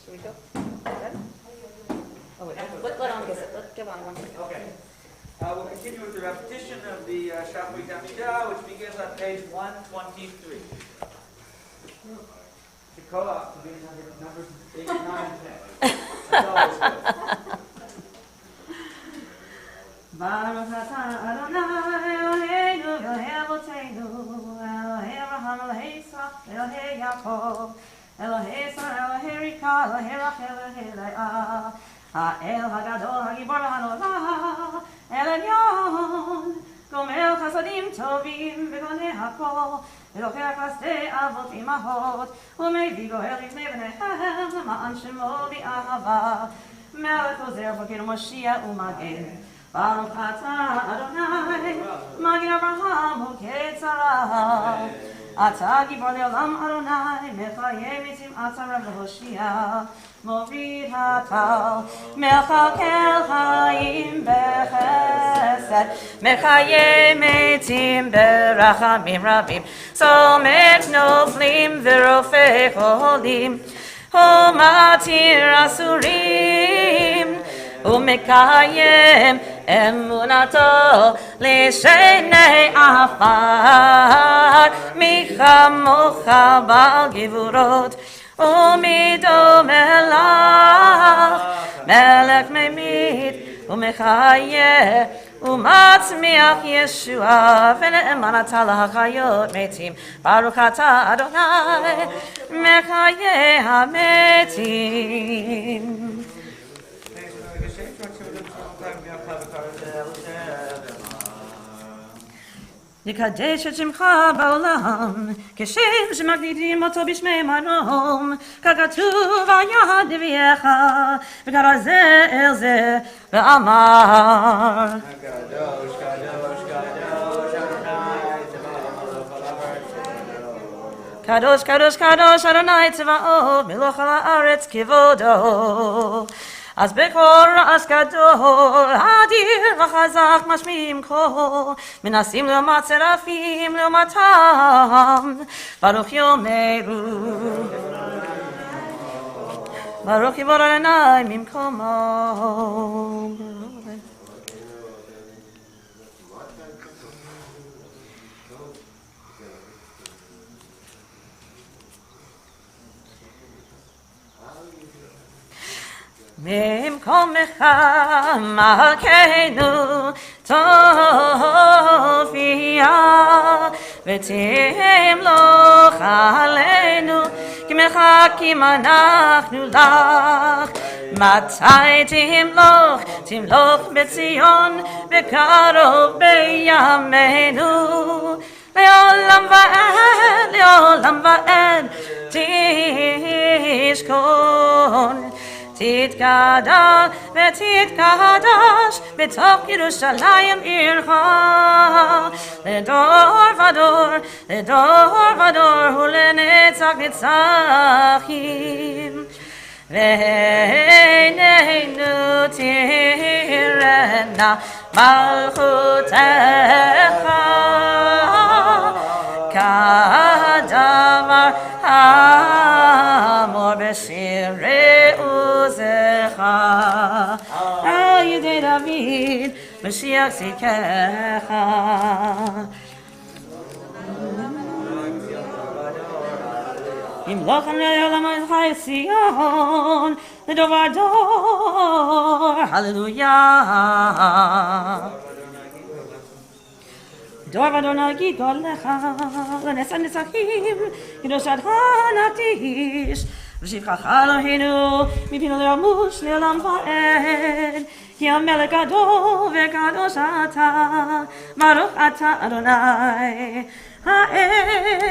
Should we go? Oh, wait, let on kiss it. Let's give on one second. Okay. We'll continue with the repetition of the Shachrit Amidah, which begins on page 123. Sukkoth, numbers 8, 9, and 10. That's always good. Baruch atah Adonai Eloheinu Elohei Avotenu Elohei Avraham Elohei Yitzchak Elohei Yaakov Elohei Sarah Elohei Rivka Elohei Rachel Elohei Leah Ha'el Hagadol Hagibor Hanolah El Elyon Gomel Chasadim Tovim V'gonei Hakol Elokeh Chasdei Avot Imahot U'mevii Goel Livnei Bneihem Ma'an Shemo B'Ahava Melech Ozer V'Kir Moshiach U'Magen Baruch atah Adonai, Magid Avraham u'Ketzara. Atah Gibor Le'olam Adonai, Mechayeh Mitzim Atzara V'Hoshia. Morid Hatal, Mechakel Chaim B'Chesed. Mechayeh Mitzim B'Rachamim Rabim. Somet Noflim V'Rofei Cholim. U'Matir Asurim. ומקיים אמונתו לשני עפר מחמוך בעל גבורות ומדומה לך מלך ממית ומחיה ומצמיח ישועה ונאמנת להחיות מתים ברוך אתה אדוני מחיה המתים לקדש את שמך בעולם, כשם שמקדישים אותו בשמי מרום, ככתוב על יד נביאך, וקרא זה אל זה, ואמר קדוש, קדוש, קדוש, קדוש, קדוש, אדוני צבאות, מלוך על הארץ כבודו. אז בקול רעש גדול, אדיר וחזק משמיעים קול, מנסים לעומת שרפים לעומתם, ברוך יאמרו, ברוך יבוא אדוני ממקומו. ממקומך מלכנו תופיע ותמלוך עלינו כי מחכים אנחנו לך מתי תמלוך תמלוך בציון בקרוב בימינו לעולם ועד לעולם ועד תשכון תתקדש ותתקדש בתוך ירושלים עירך לדור ודור לדור ודור ולנצח נצחים ועינינו תראנה מלכותך כדבר אמור בשירי עוזך על ידי דוד משיח צדקך ימלוך על עולם חי ציון לדור ודור הללויה דור ודור נגיד קולך לנצח נצחים קדוש נקדיש ושבחך אלוהינו מפינו לרמוש לעולם ועד כי המלך גדול וקדוש אתה ברוך אתה אדוני האל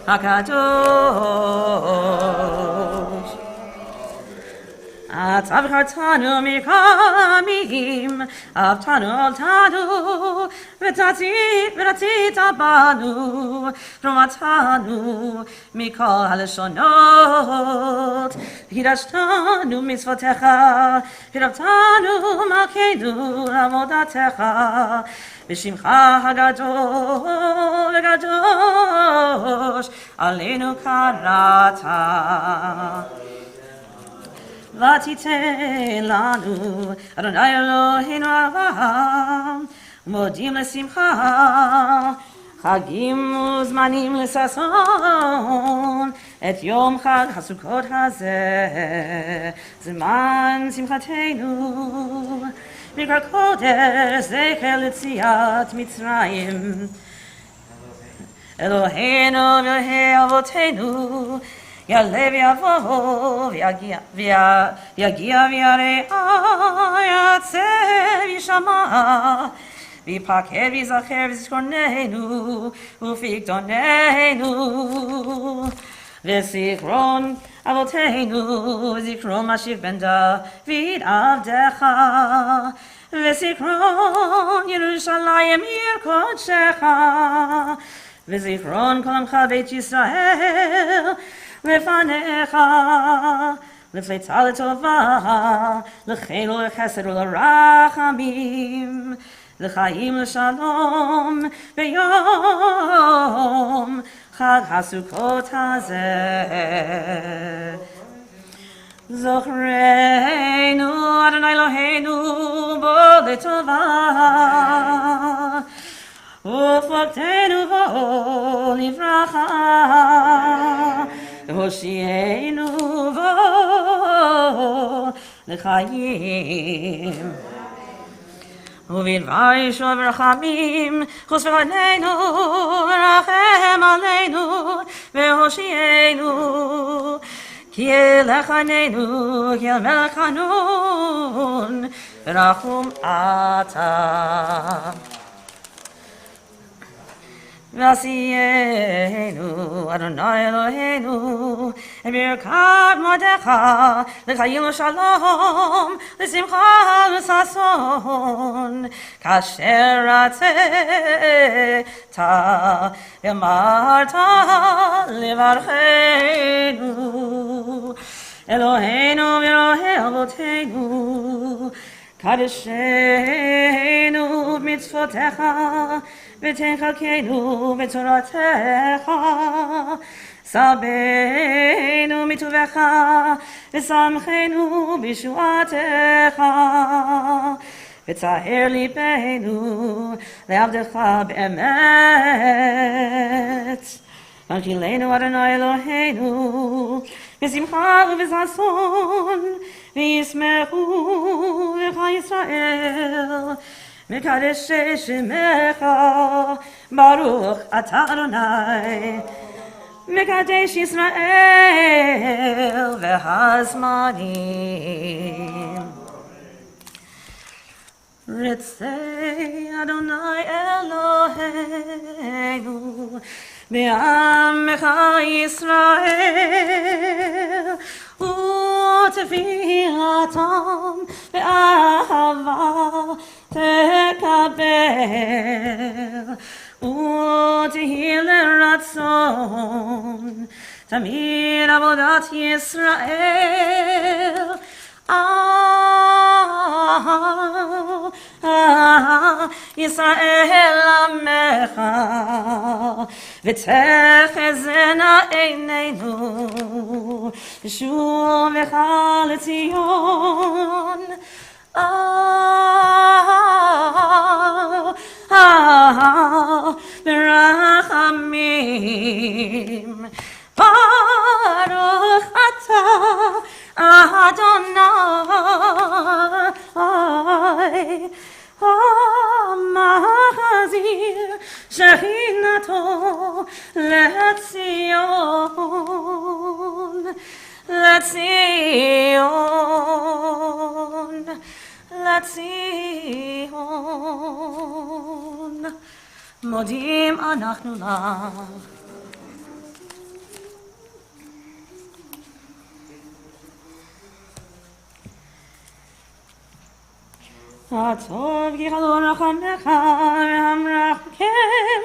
הקדוש אתה בחרתנו מקמים אהבתנו אותנו ורצית בנו תרומתנו מכל הלשונות קידשתנו מצוותיך קירבתנו מלכנו הקדוש עלינו קראת. ותיתן לנו אדוני אלוהינו אהבה ומודים לשמחה חגים וזמנים לששון את יום חג הסוכות הזה זמן שמחתנו מקרא קודש זכר ליציאת מצרים אלוהינו ואלוהי אבותינו יעלה ויבוא ויגיע ויראה יעצה וישמע ויפקד ויזכר וזיכרוננו ופקדוננו וזיכרון אבותינו וזיכרון משיח בן דוד עבדך וזיכרון ירושלים עיר קודשך וזיכרון כל עמך בית ישראל לפניך לפליטה לטובה לחן ולחסד ולרחמים לחיים לשלום ביום חג הסוכות הזה זוכרנו אדוני אלוהינו בו לטובה ופקדנו בו לברכה הושיענו בו לחיים ובדבר ישועה ורחמים חוס בפנינו ורחם עלינו והושיענו כי אליך עינינו כי אל מלך חנון ורחום אתה ועשיינו אדוני אלוהינו את ברכת מועדך לחיים ושלום לשמחה וששון כאשר רצית ואמרת לברכנו אלוהינו ואלוהי אבותינו קדשנו במצוותיך ותן חלקנו בתורתך סבנו מטובך ושמחנו בישועתך וצער ליבנו לעבדך באמת הנחילנו אדוני אלוהינו בשמחה ובששון וישמחו בך ישראל מקדש שמך ברוך אתה אדוני מקדש ישראל והזמנים רצה אדוני אלוהינו בעמך ישראל ותפילתם באהבה תקבל ותהי לרצון תמיד עבודת ישראל ישראל עמך ותחזינה עינינו שובך לציון ברחמים ברוך אתה אדוני המחזיר שכינתו לציון לציון לציון מודים אנחנו לך הטוב כי חלון רחמך והמרחם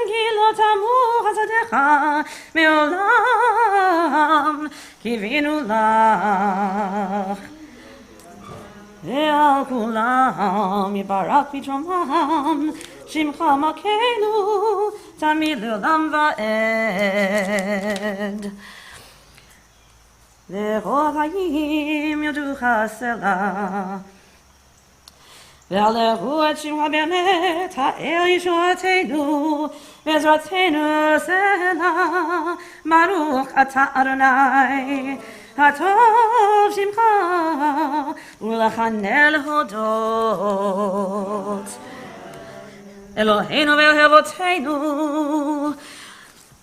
כי לא תמו חסדיך מעולם קיווינו לך ועל כולם יברך פתרומם, שמך מלכנו תמיד לעולם ועד. לכל חיים יודוך סלע, ועלהו את שמך באמת, האל ישועתנו, ועזרתנו סלע, ברוך אתה אדוני, הטוב שמך, ולחנן להודות. אלוהינו ואלוהי אבותינו,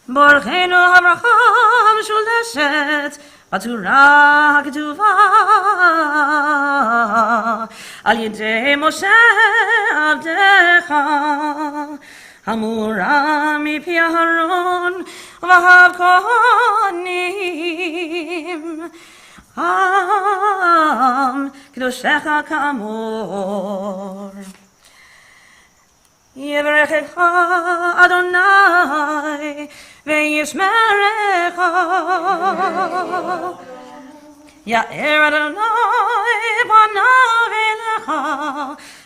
ברכנו הברכה המשולשת, בתורה הכתובה, על ידי משה עבדך, המורה מפי אהרון והכהנים, עם קדושך כאמור. יברכך אדוני וישמרך, יאר אדוני פניו אליך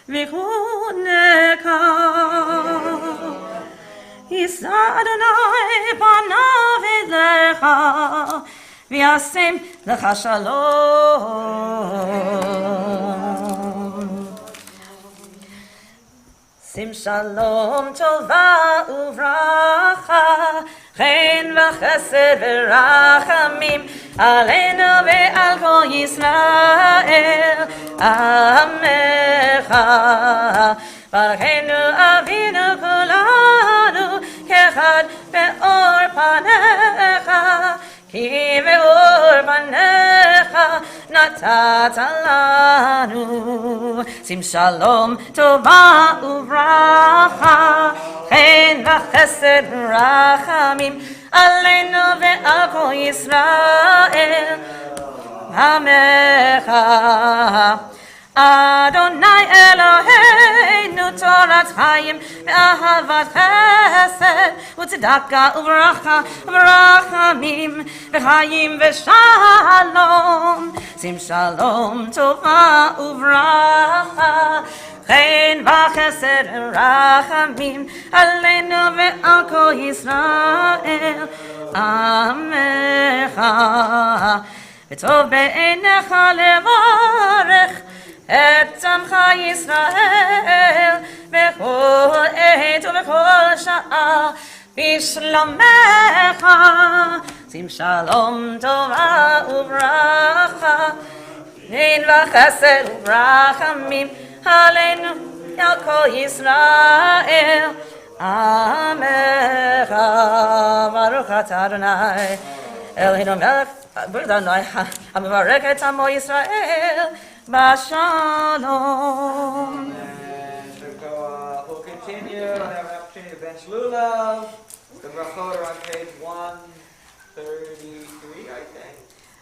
ויחונקה, יישא אדוני פניו אליך וישם לך שלום. שים שלום טובה וברכה, חן וחסד ורחמים, עלינו ועל כל ישראל עמך. ברכנו אבינו כולנו כאחד באור פניך, כי באור פניך נתת לנו. שים שלום טובה וברכה, חן וחסד ורחמים, עלינו ועל כל ישראל עמך. אדוני אלוהינו תורת חיים ואהבת חסד וצדקה וברכה ורחמים וחיים ושלום. שים שלום טובה וברכה, חן וחסד ורחמים, עלינו ועל כל ישראל עמך. וטוב בעיניך לברך את עמך ישראל בכל עת ובכל שעה בשלומך. שים שלום טובה וברכה, חן וחסד ורחמים, עלינו על כל ישראל עמך. ברוך אתה אדוני אלוהינו מלך אדוני המברך את עמו ישראל בשלום. We'll continue and have an opportunity to bench lulav. The brachot are on page 133, I think.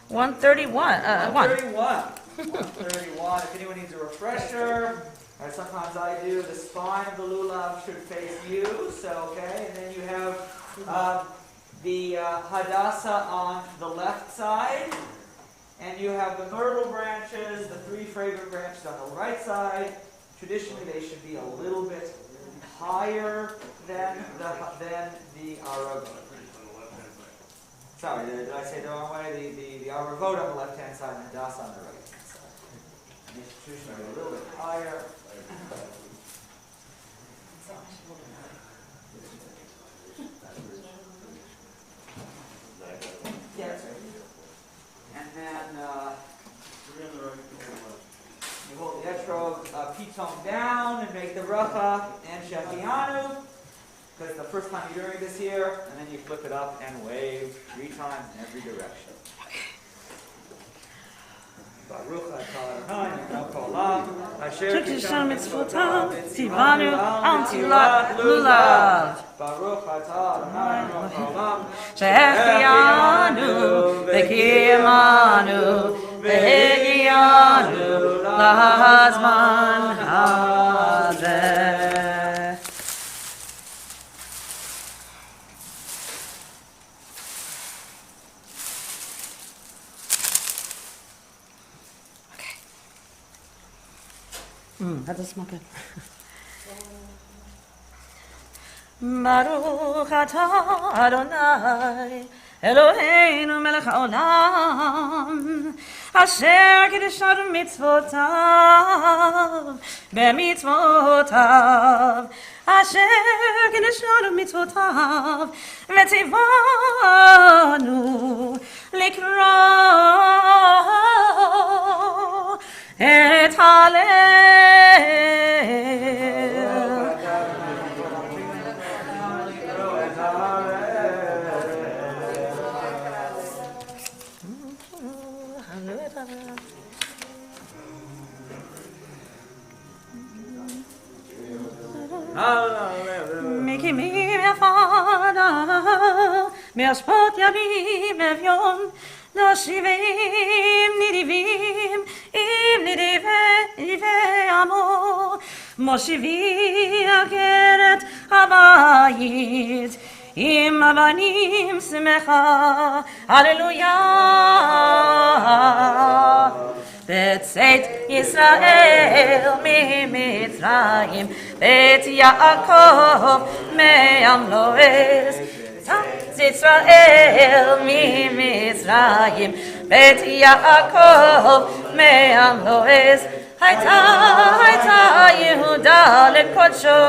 131. 131. 131. If anyone needs a refresher, or sometimes I do, the spine of the lulav should face you. So, okay, and then you have the hadassah on the left side, and you have the myrtle branches, the three fragrant branches on the right side. Traditionally, they should be a little bit higher than the aravot. Sorry, did I say the wrong way? The aravot on the left-hand side and the hadassah on the right-hand side. And they should traditionally be a little bit higher. Yeah, that's right. And then you hold the etrog pitom down and make the bracha and shechianu, because the first time you're doing this here, and then you flip it up and wave 3 times in every direction. Baruch atah Adonai melech haolam, asher Tukisham mitzvotav, tivanu al tilat lulav. Baruch atah Adonai melech haolam, שהחיינו וקיימנו והגיענו לזמן הזה. That does smell good. Baruch atah Adonai Eloheinu melech haolam Asher kiddushanu mitzvotav b'mitzvotav Asher kiddushanu mitzvotav v'tzivanu likro et halel Miki mi fada mi aspot yarim evyon no shivim nidivim im nidive amo moshivi akeret habayit im avanim smecha hallelujah B'tzeit Yisrael miMitzrayim Bet Yaakov me'am lo'ez B'tzeit Yisrael miMitzrayim Bet Yaakov me'am lo'ez Hayta Yehuda lekodsho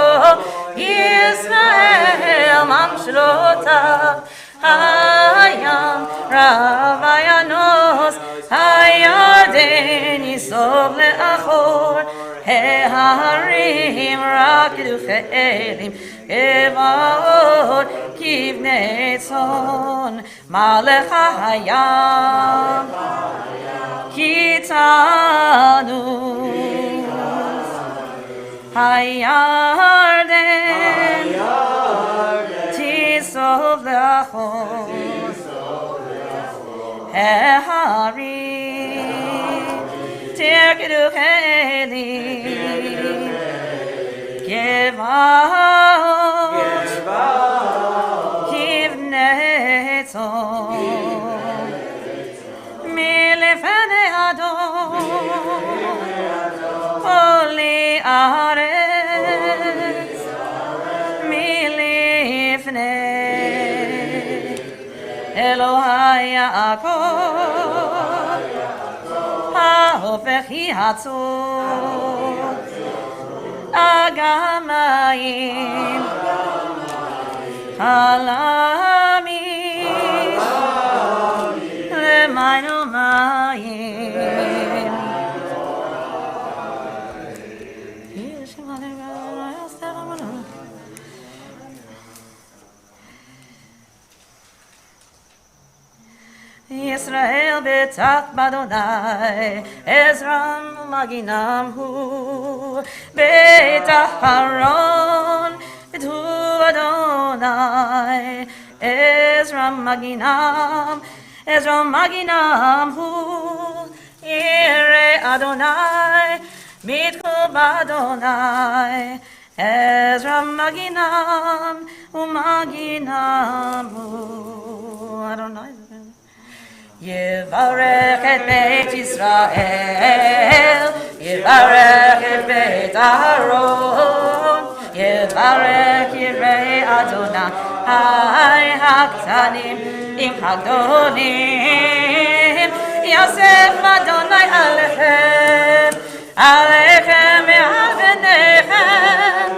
Yisrael mamshlotav Hayam Ravayanos Hayarden Yisov le'achor Heharim Rakidu che'elim Evaot Kivnei tzon Malecha hayam Kitanu Hayarden Tisov le'achor Heharim Tirkidu che'elim Gevaot Kivnei tzon Milifnei Adon Oli Aretz Milifnei Elohai Yaakov Ha'ofech Hatzor Agamayim Halamim Lemaynu Mayim Yisrael betach b'Adonai Ezra maginam hu Beit Aharon B'tu Adonai Ezra maginam hu Yirei Adonai Mitchu b'Adonai Ezra maginam hu Adonai Yevarech et Beit Yisrael, Yevarech et Beit Aharon, Yevarech Yirei Adonai Haktanim im Hagdolim, Yosef Adonai Alechem, Alechem me'al b'nechem,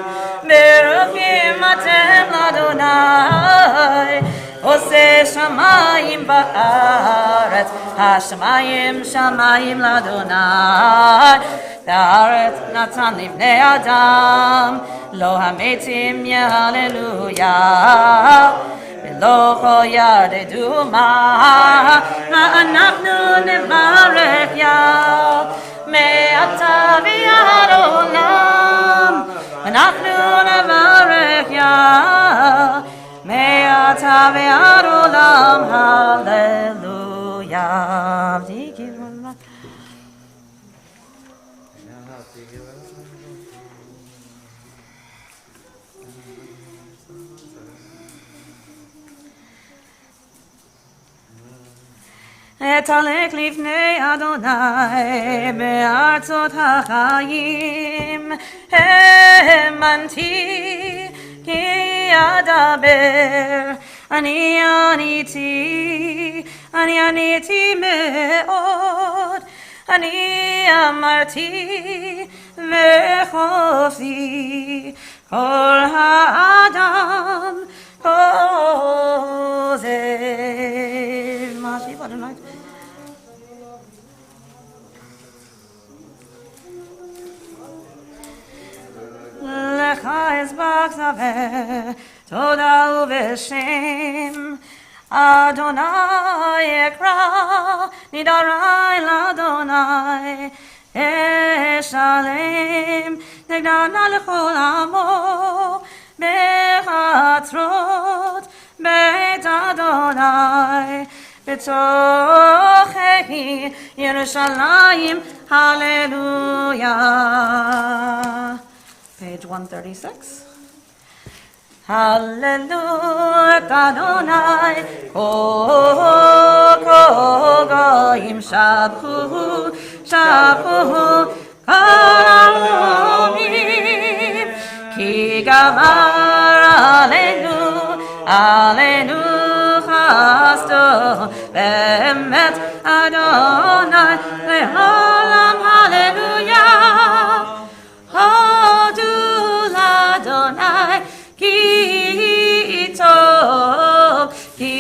Berufim atem l'Adonai, Ose shamayim ba'aretz, Hashamayim shamayim l'Adonai, Ba'aretz natan livnei Adam, Lo hametim yehalleluya, V'lo chol yardedu Ma'anachnu nevarech ya, Me'ata v'yad olam, Anachnu nevarech ya, Me'ata v'yad olam, hallelujah. אתהלך לפני אדוני בארצות החיים. האמנתי כי אדבר, אני עניתי מאוד, אני אמרתי וחופשי, כל האדם עוזב. מה שיפה אדוני. לך אזבח זמר, תודה ובשם אדוני אקרא, נדרי לאדוני אשלם, נגדנה לכל עמו בחצרות בית אדוני, בתוכי ירושלים, הללויה. Page 136. Hallelujah, Adonai, goyim shabhu, kol ha'omim, ki gamar aleinu chasto, be'emet Adonai, le'olam hallelujah. Hodu l'Adonai, ki tov, ki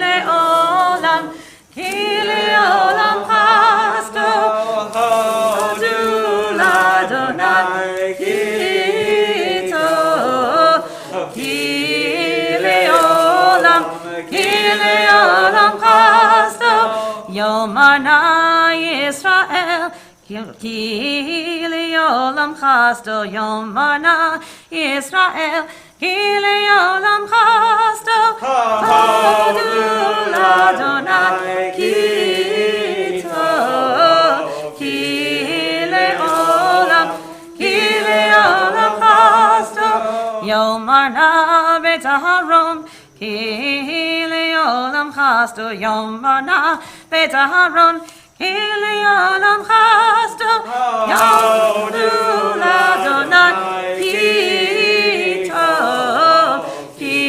le'olam chasto. Hodu l'Adonai, ki tov, ki le'olam chasto. Yomana Yisrael, ki le'olam chasto, Yomana Yisrael, ki le'olam chasto. Hodu l'Adonai, ki tov, ki le'olam chasto. Yomana bet Aharon, ki le'olam chasto, Yomana bet Aharon, ki le'olam chasto. Hodu l'Adonai, ki tov, ki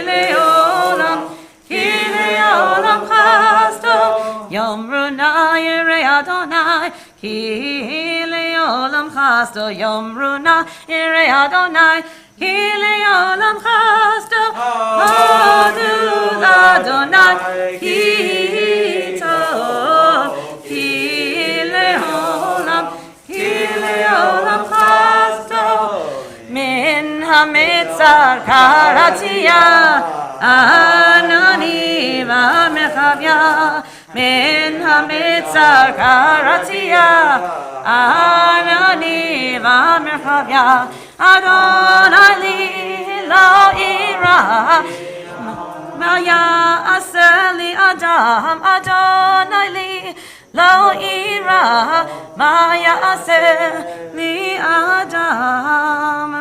le'olam chasto. Yomru na yirei Adonai, ki le'olam chasto. Yomru na yirei Adonai, ki le'olam chasto. Hodu l'Adonai, ki tov, ki le'olam chasto. Min hamitzar karatia, anani v'mechavya. Min hamitzar karatia, anani v'mechavya. Adonai li lo ira, ma ya'aseh li adam. Adonai li lo ira, ma ya'aseh li adam.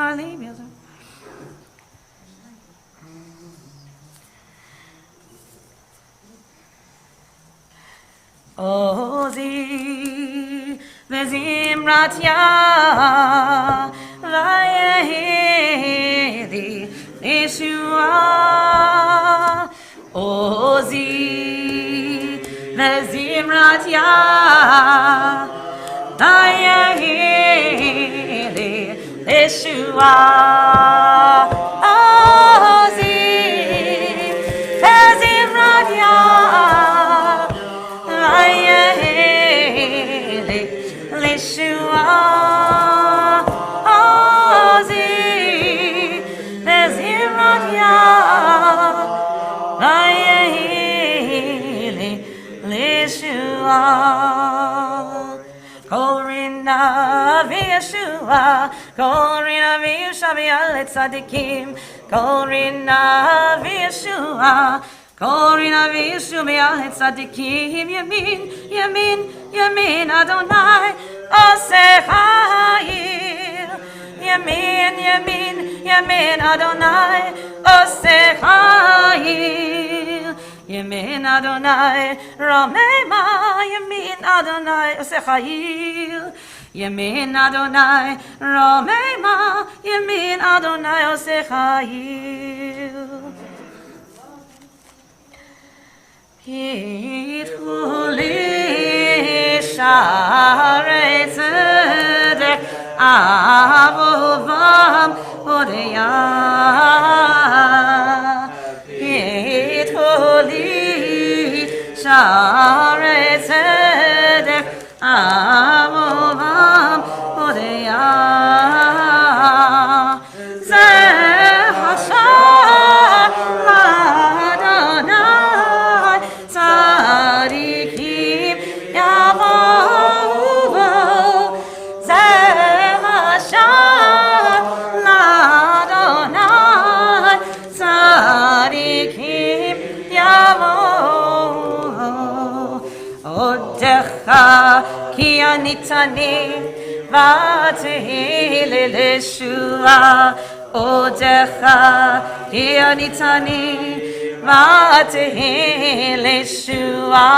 Ozi וזמרת ויהי לישועה. עוזי וזמרת ויהי לישועה. עוזי וזמרת Yeshua, Ozi, Bezimrat Yahweh, Yeshua, Korina v'Yeshua, Korina v'Yeshua Tzadikim, Korina v'Yeshua. Korina v'Yeshua Tzadikim, Yamin, Yamin, Yamin Adonai, Oseh Ha'ir. Yamin, Yamin, Yamin Adonai, Oseh Ha'ir. Yemin Adonai, Ramema, Yemin Adonai, Osechayil. Yemin Adonai, Ramema, Yemin Adonai, Osechayil. Hituli Sharei Tzedek, Avovam Odeyah. Hituli Sharei Tzedek, Avovam Odeyah. Zeh Hashar Adonai, Tzadikim Yavohu Bo. Zeh Hashar Adonai, Tzadikim Yavohu. Odecha ki anitani v'tehi l'Yeshua. Odecha ki anitani v'tehi l'Yeshua.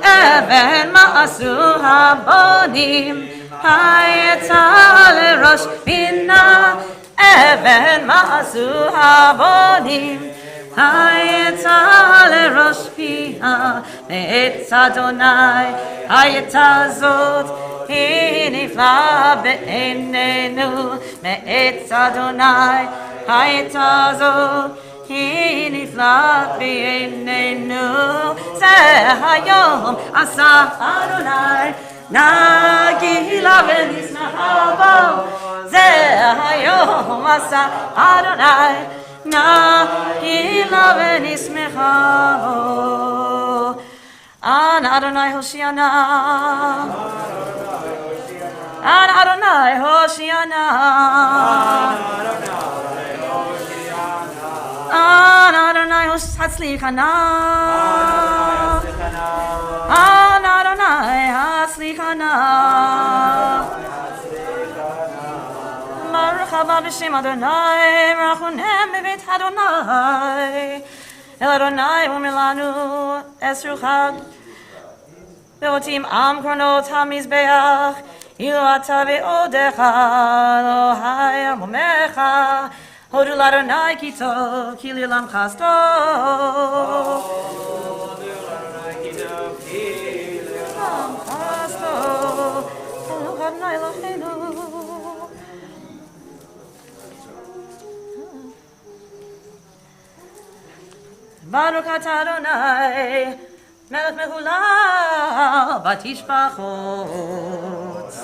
Even ma'asu habonim hayeta l'rosh bina. Even ma'asu habonim hayeta l'rosh bina. Me'etz Adonai hayeta zot nifla be'enenu. Me'etz Adonai hayeta zot nifla be'enenu. Zeh hayom asa Adonai nagila v'nismecha bo. Zeh hayom asa Adonai nagila v'nismecha bo. An Adonai Hoshiana. An Adonai Hoshiana. An Adonai Hatzlichana. An Adonai Hatzlichana. Baruch haba b'shem Adonai, Rachunem b'beit Adonai. El Adonai umilanu esruchad. Ve'otim am kronot hamizbeach. Ilu ata ve'odecha Elohai amomecha. Hodu l'Adonai kito, ki li'olam chasto. Li'olam chasto. Baruch Adonai Eloheinu. Baruch atah Adonai, melech mehula batishpachot.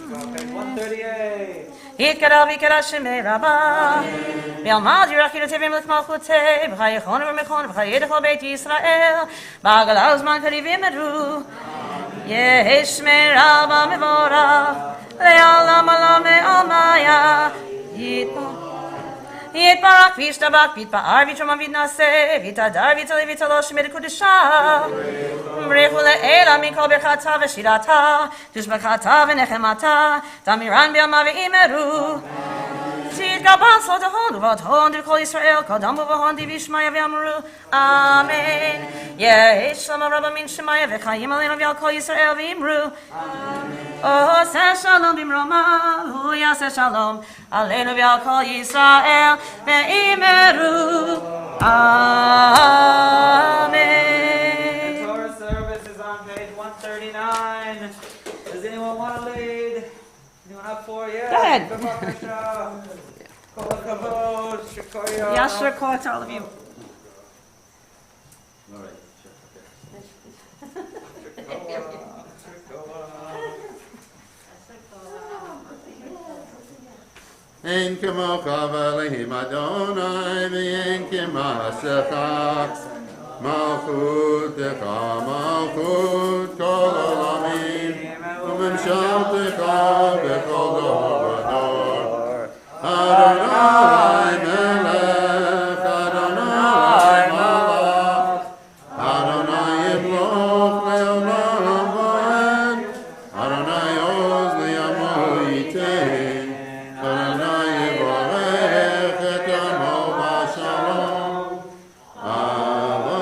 Okay, 138. Yitkara v'yikara shemei Rabbah. V'yalmad yirach yirotevim l'chmalchutei. V'chayechon v'mechon v'chayedechol beit Yisrael. Ba'agala uzman karivim edu. Yeshmei Rabba mevorach. Le'alam alam le'almaya. Yitbarach v'yishtabach v'yitba'ar v'yitramam v'yitnaseh v'yitadar v'yitale v'yitalosh v'yitkodesha v'rechu le'ela mikol berchata v'shirata tushbachata v'nechemata tamiran b'yama v'imeru Tzidgabal so tehon uv'athon d'kol Yisrael kodam uv'ahon d'vishmaya v'yamru Amen Yesh shalom rabba min shemaya v'chayim aleinu v'yal kol Yisrael v'imru Oh, say shalom b'mroma, oh, yaseh shalom, aleinu v'al kol Yisrael, ve'imeru, amen. The Torah service is on page 139. Does anyone want to lead? Anyone up for it? Yeah. Go ahead. Kol hakavod, shekoyah. Yasher koah to all of you. All right. En kemocha v'elehim Adonai v'en kema'asecha malchutecha malchut kol olamim u'memshaltecha b'kol dor v'dor Adonai melech Adonai malach Adonai yimloch le'olam v'ed Adonai oz li'amo yitein Adonai yivarech et amo v'shalom. Ava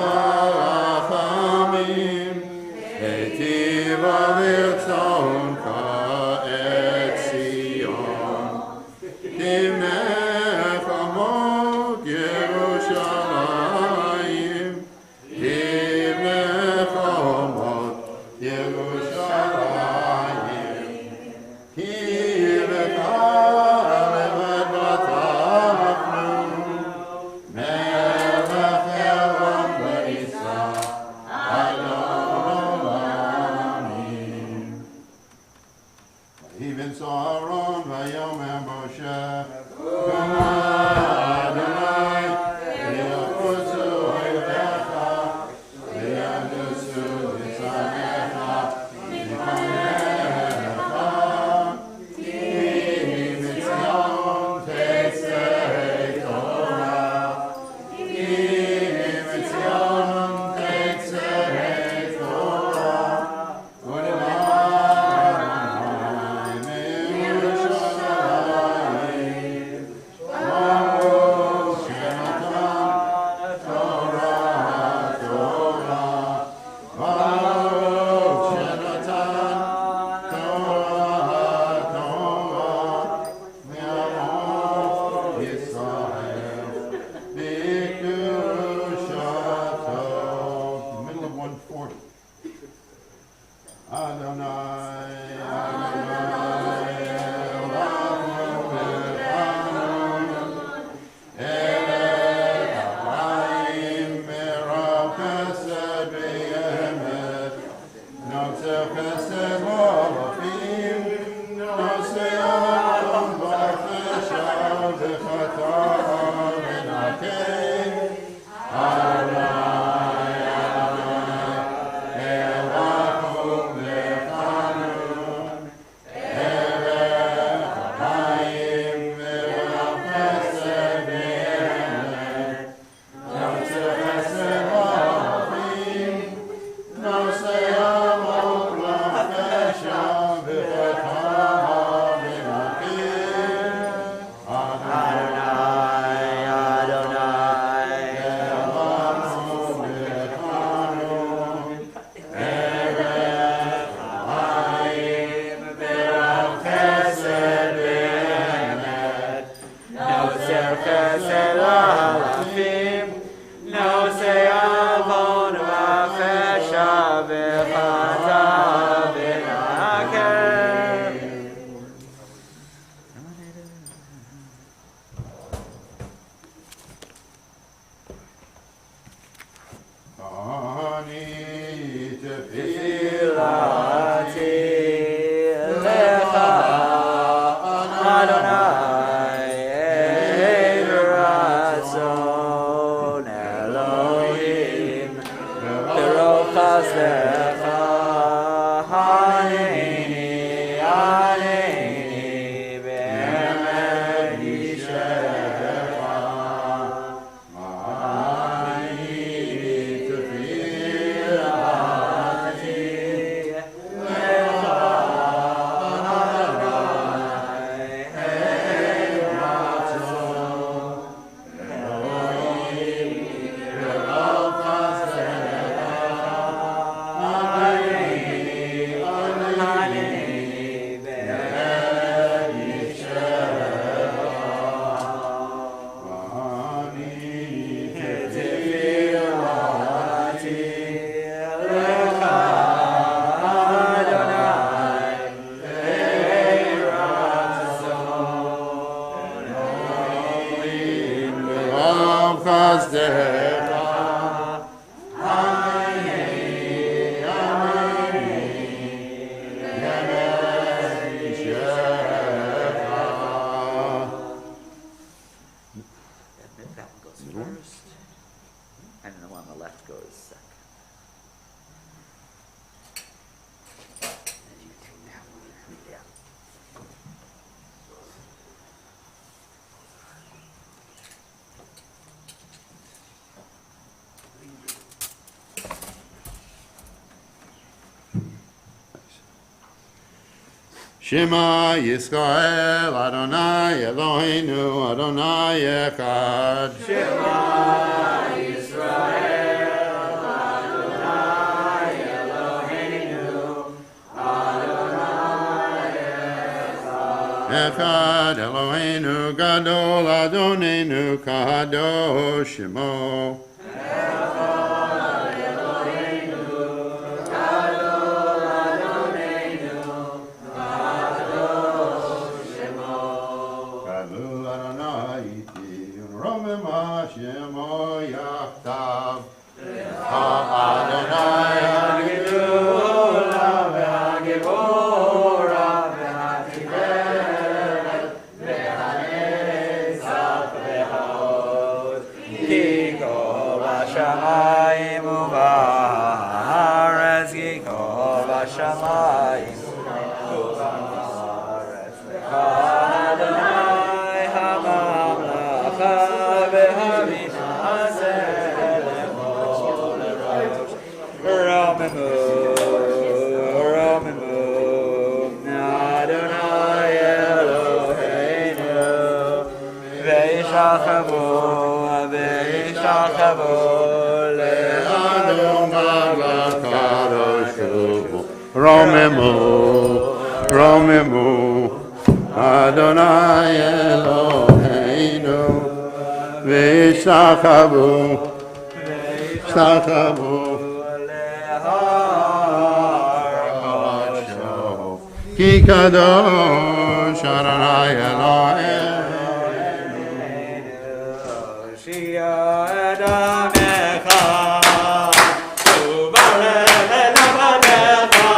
chasdecha, Haneni, Haneni, Be'emet Yishecha, Ma'ani tefilati Lecha Adonai, Hey Ratzon, Elohim, Re'al chasdecha, Haneni, Haneni, Be'emet Yishecha, Ma'ani Tefilati Lecha Adonai, Hey Ratzon, Elohim, Re'al chasdecha That one goes first, and the one on the left goes second. And you take that one. Yeah. Shema Yisrael Adonai Eloheinu Adonai Echad. Shema Yisrael, Adonai Eloheinu, Adonai Echad Eloheinu Gadol Adonenu Kadosh Shemo. Gadol Adonai iti Romema Shemo Yachtav. Adonai Hagidula ve'hagibora ve'hatiferet ve'hanezach ve'haod ki kol hashamayim u'va'aretz ki kol hashamayim u'va'aretz Adonai ha'mamlacha ve'havinaseh Romimu, Romimu, Adonai Eloheinu, Ve'ishachavu, Ve'ishachavu, Adonai Kadosh Romemu, Romemu, Adonai Eloheinu, V'Shachavu, Shachavu, Ki Kadosh Adonai Eloheinu. Shia Adamecha, Ubalech Elabadecha,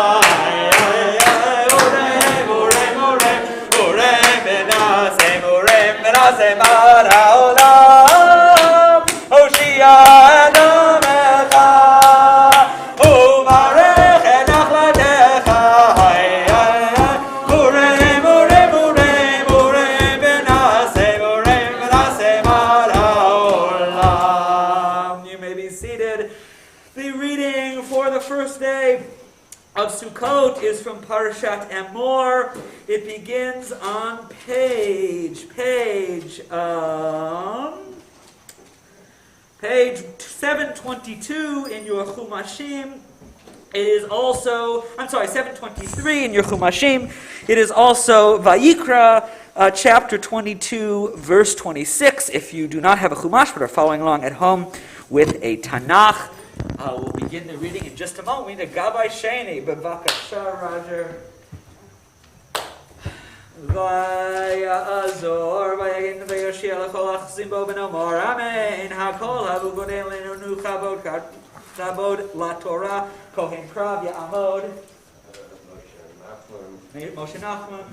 Urem Benase Mar HaOlam, Hoshia Adamecha, Ubarech Elabadecha, Urem Benase Mar HaOlam. You may be seated. The reading for the first day of Sukkoth is from Parashat Emor. It begins on page 722 in your Chumashim. It is also, 723 in your Chumashim. It is also Vayikra, chapter 22, verse 26. If you do not have a Chumash but are following along at home with a Tanakh, we'll begin the reading in just a moment. We need a Gabbai Sheni, Bevakasha, Roger. Vayazor, Vayagin, Vayoshia, Lechol Achzim Bo Ben Omor, Amen. Hakol Havu Godel Lenu Chabod Chabod La Torah Kohen Krav Ya'amod. Moshe Nachman.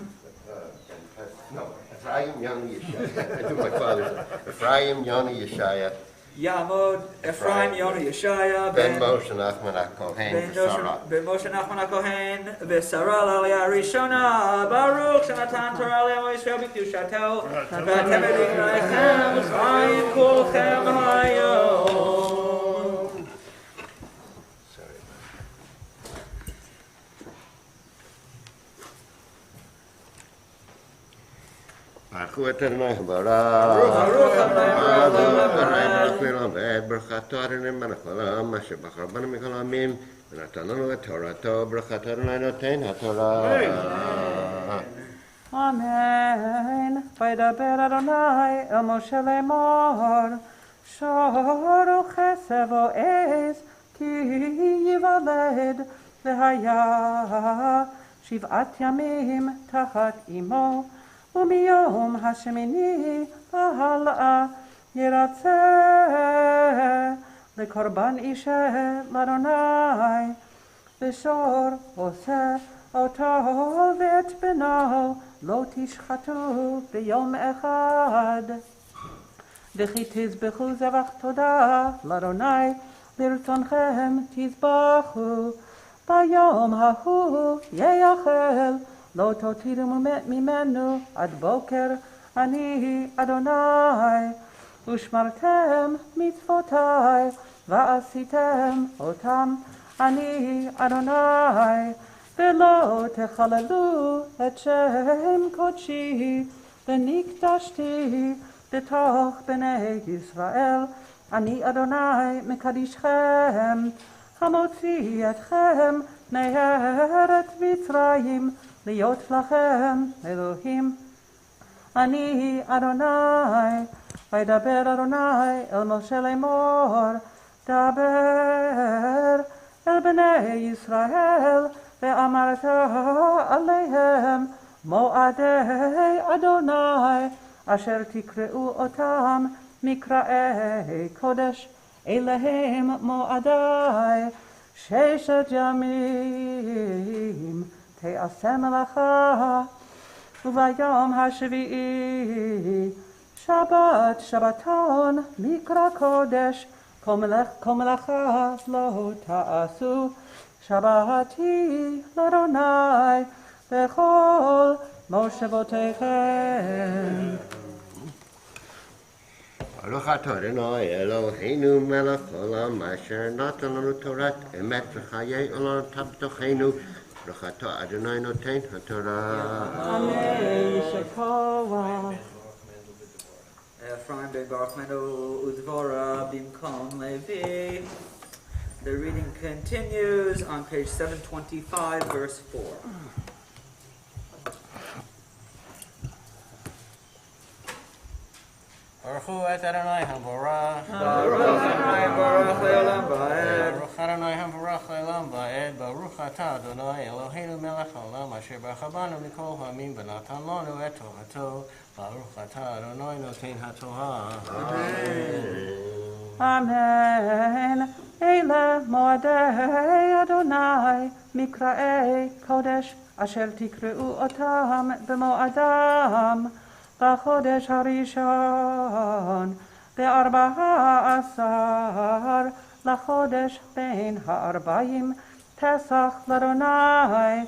No, Ephraim Yoni Yeshaya. I took my father's. Ephraim Yoni Yeshaya. Yamod, Ephraim, Yonah, Yeshaya, Ben Moshe Nachman HaKohen V'Sarah. Ben Moshe Nachman HaKohen, V'Sarah L'Aliyah Rishona, Baruch Shenatan Torah L'Amo Yisrael B'Kedushato, V'Atem Edim Leichem, Chayim Kulchem Hayom. Sorry. Baruch Adonai Habarah. Baruch Adonai ברכתו אדוני מלך העולם, אשר בחר בנו מכל העמים, ונתן לנו את תורתו, ברכתו אדוני נותן התורה. אמן. וידבר אדוני אל משה לאמור, שורו כסף או עז, כי ייוולד, והיה 7 ימים תחת אמו, ומיום השמיני והלאה ירצה לקורבן אישה לאדוני, ושור עושה אותו ואת בנו לא תשחטו ביום אחד. וכי תזבחו זבח תודה לאדוני, ברצונכם תזבחו, ביום ההוא יאכל, לא תותירו ממנו עד בוקר, אני אדוני. ושמרתם מצוותי ועשיתם אותם, אני אדוני. ולא תחללו את שם קודשי, ונקדשתי בתוך בני ישראל, אני אדוני מקדישכם, המוציא אתכם מארץ מצרים, להיות לכם אלוהים, אני אדוני. וידבר אדוני אל משה לאמור, דבר אל בני ישראל, ואמרת עליהם מועדי אדוני, אשר תקראו אותם מקראי קודש, אליהם מועדי 6 ימים תעשה מלאכה, וביום השביעי שבת שבתון מקרא קודש, כל מלאכה לא תעשו, שבת היא לאדוני בכל מושבותיכם. ברוך אתה אדוני אלוהינו מלך העולם, אשר נתן לנו תורת אמת וחיי עולם בתוכנו, ברוך אתה אדוני נותן התורה. אמן. שכוח. Ephraim ben Baruch Menu Udvora Bimkom Levi. The reading continues on page 725, verse 4. Baruch et Adonai HaBorach. Baruch Adonai Baruch Le'olam Va'ed. Baruch Adonai HaBorach Le'olam Va'ed. Baruch atah Adonai Eloheinu melech haolam, asher barcha banu mikol ha'amim v'natan lanu et torato. Baruch atah Adonai noten haTorah. אמן. אלה מועדי אדוני מקראי קודש, אשר תקראו אותם במועדם, בחודש הראשון, ב14 לחודש בין 40 פסח לאדוני,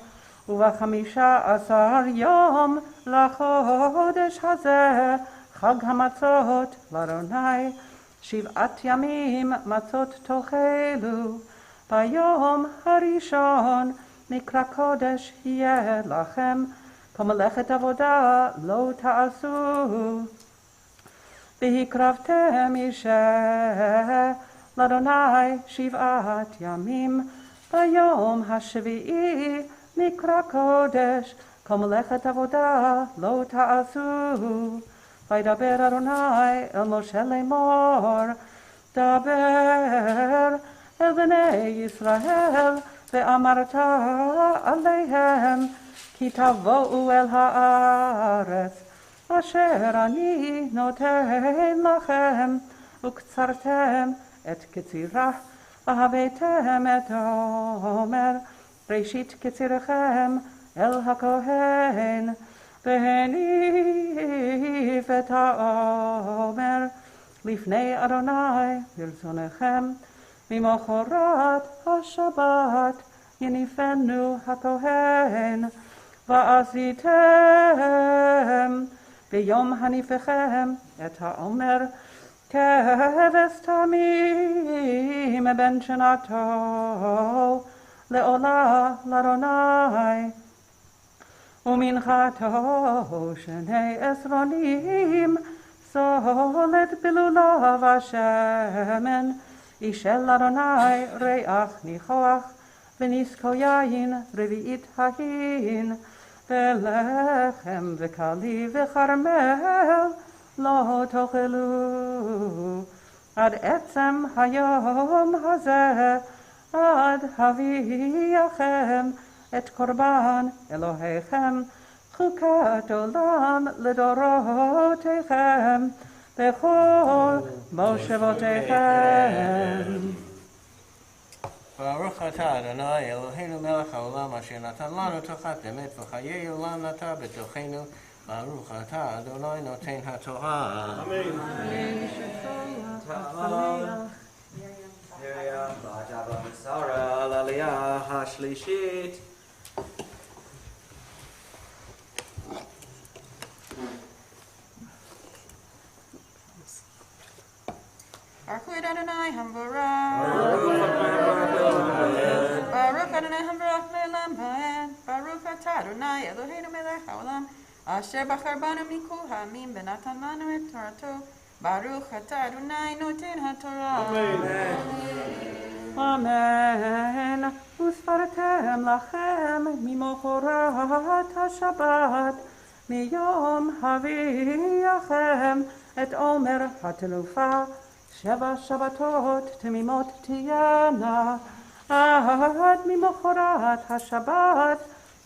וב15 יום לחודש הזה חג המצות לאדוני. 7 ימים מצות תאכלו, ביום הראשון מקרא קודש יהיה לכם, כל מלאכת עבודה לא תעשו. והקרבתם אישה לאדוני 7 ימים, ביום השביעי מקרא קודש, כל מלאכת עבודה לא תעשו. וידבר אדוני אל משה לאמור, דבר אל בני ישראל, ואמרת עליהם, כי תבואו אל הארץ, אשר אני נותן לכם, וקצרתם את קצירה, והבאתם את העומר, ראשית קצירכם אל הכהן, והניף את העומר לפני אדוני ברצונכם, ממחרת השבת יניפנו הכהן, ועשיתם ביום הניפכם את העומר כבש תמים בן שנתו לעולה לאדוני, ומנחתו 2 עשרונים סולת בלולב השמן, אישל אדוני ריח ניחוח וניסקו יין רביעית ההין, ולחם וקלי וכרמל לא תאכלו עד עצם היום הזה, עד הביאכם את קורבן אלוהיכם חוקת עולם לדורותיכם בכל מושבותיכם. ברוך אתה אדוני אלוהינו מלך העולם אשר נתן לנו תורת אמת וחיי עולם נטע בתוכנו. ברוך אתה אדוני נותן התורה. אמן. מרים בת אבא ושרה על העלייה השלישית. Baruch Adonai Hamvarach. Baruch Adonai Hamvarach Le'olam Va'ed. Baruch Atah Adonai Eloheinu Melech Haolam Asher Bachar Banu Mikol Ha'amim V'natan Lanu Et Torato. Baruch Atah Adonai Noten HaTorah. Amen. וספרתם לכם ממחרת השבת מיום הביאכם את עומר התנופה, 7 שבתות תמימות תהיינה, עד ממחרת השבת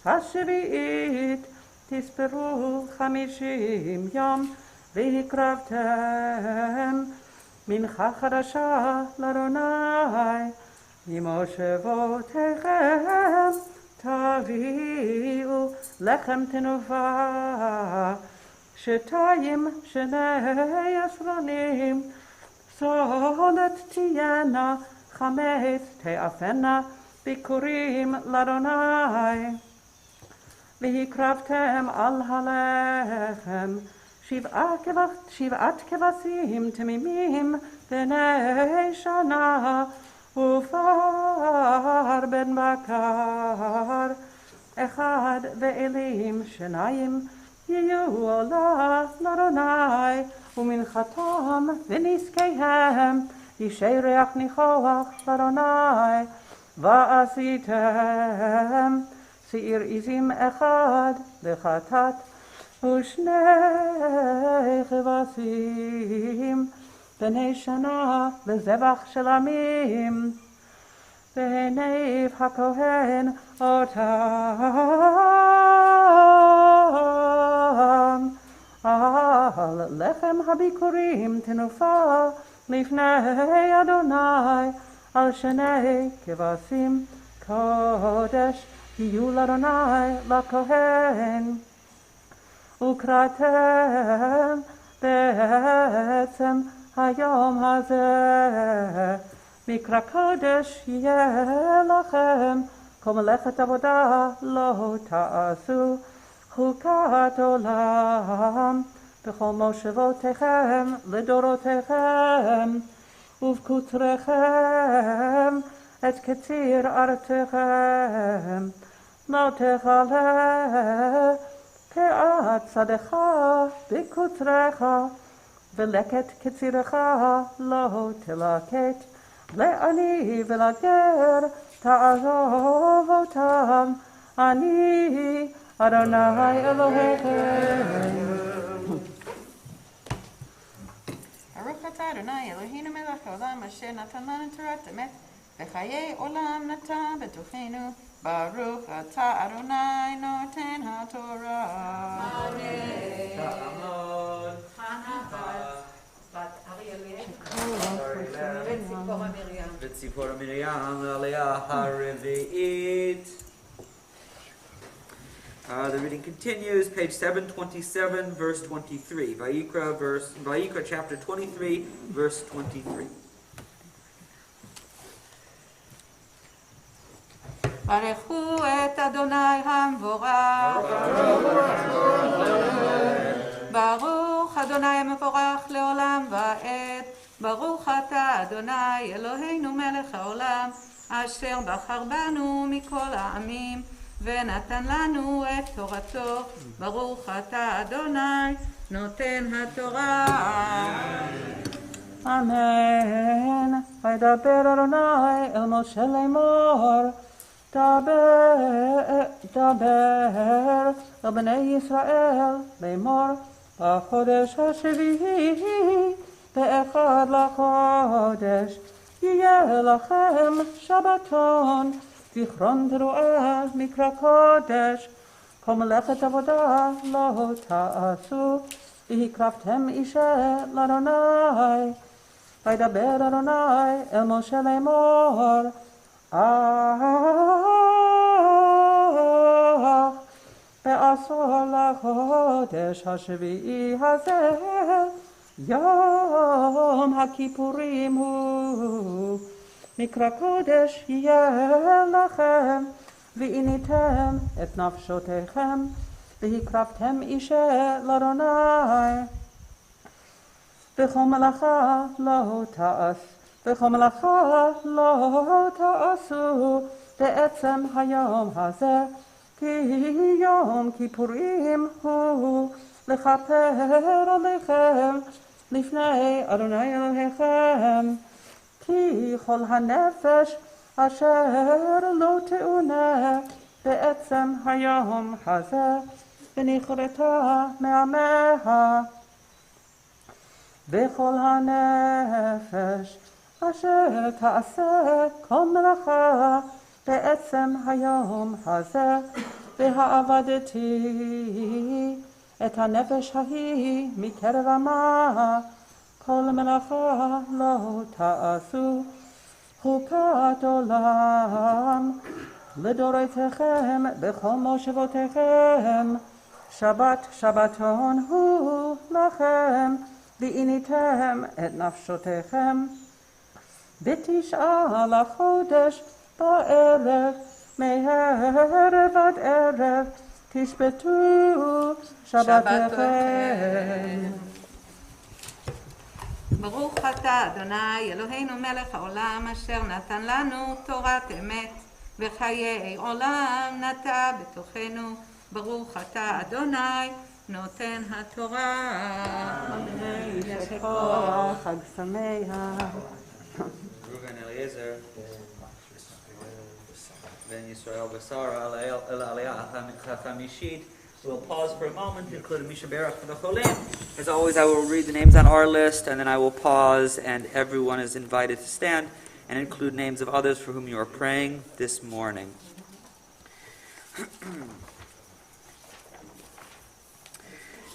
השביעית תספרו 50 יום, והקרבתם מנחה חדשה לאדוני ממושבותיכם, תביאו לחם תנופה 2 עשרונים, סולת תהיינה, חמץ תאפנה ביכורים לאדוני, והקרבתם על הלחם 7 כבשים תמימים בני שנה, ופר בן בקר 1, ואלים 2 יהיו עולה לאדוני, ומנחתם ונזקיהם אישי ריח ניחוח לאדוני. ועשיתם שעיר עזים 1 לחטאת, 2 כבשים בני שנה לזבח של עמים, והניף הכהן אותם על לחם הביקורים תנופה לפני אדוני, על 2 כבשים קודש יהיו לאדוני לכהן. וקראתם בעצם היום הזה מקרא קודש יהיה לכם, כל מלאכת עבודה לא תעשו, חוקת עולם בכל מושבותיכם לדורותיכם, ובקוצריכם את קציר ארצכם, לא תכלה פאת שדך בקוצריך, ולקט קצירך לא תלקט, לעני ולגר תעזוב אותם, אני אדוני אלוהיכם. ברוך אתה אדוני אלוהינו מלך העולם אשר נתן לנו תורת אמת וחיי עולם נטע בתוכנו. ברוך אתה אדוני נותן התורה. אמן. חנה בת אריאל וציפורה מרים. וציפורה מרים לעלייה הרביעית. The reading continues, page 727, verse 23. Vayikra chapter 23, verse 23. ברכו את אדוני המבורך. ברוך אדוני המבורך לעולם ועד. ברוך אתה אדוני אלוהינו מלך העולם, אשר בחר בנו מכל העמים ונתן לנו את תורתו. ברוך אתה אדוני נותן התורה. אמן. וידבר אדוני אל משה לאמור, דבר אל בני ישראל לאמור, בחודש השביעי באחד לחודש יהיה לכם שבתון, זיכרון תרועה מקרא קודש. כל מלאכת עבודה לא תעשו, והקרבתם אישה לאדוני. וידבר אדוני אל משה לאמור, בעשור לחודש השביעי הזה יום הכיפורים הוא, מקרא קודש יהיה לכם, ועיניתם את נפשותיכם, והקרבתם אישה לאדוני. וכל מלאכה לא תעשו בעצם היום הזה, כי יום כיפורים הוא לכפר עליכם לפני אדוני אלוהיכם. כי כל הנפש אשר לא תאונה בעצם היום הזה ונכרתה מעמיה, וכל הנפש אשר תעשה כל מלאכה בעצם היום הזה, והעבדתי את הנפש ההיא מקרב עמה, כל מלאכה לא תעשו. חוקת עולם לדורותיכם בכל מושבותיכם, שבת שבתון הוא לכם, ועיניתם את נפשותיכם. בתשעה לחודש בערב, מערב עד ערב, תשבתו שבתכם. ברוך אתה אדוני אלוהינו מלך העולם, אשר נתן לנו תורת אמת וחיי עולם נטע בתוכנו. ברוך אתה אדוני נותן התורה. אמן. ישכוח, חג שמח. Reuven Eliezer, Ben Yisrael Basara, El Aliyah HaChamishit. We'll pause for a moment to include Misha Berach for the Cholim. As always, I will read the names on our list, and then I will pause, and everyone is invited to stand and include names of others for whom you are praying this morning.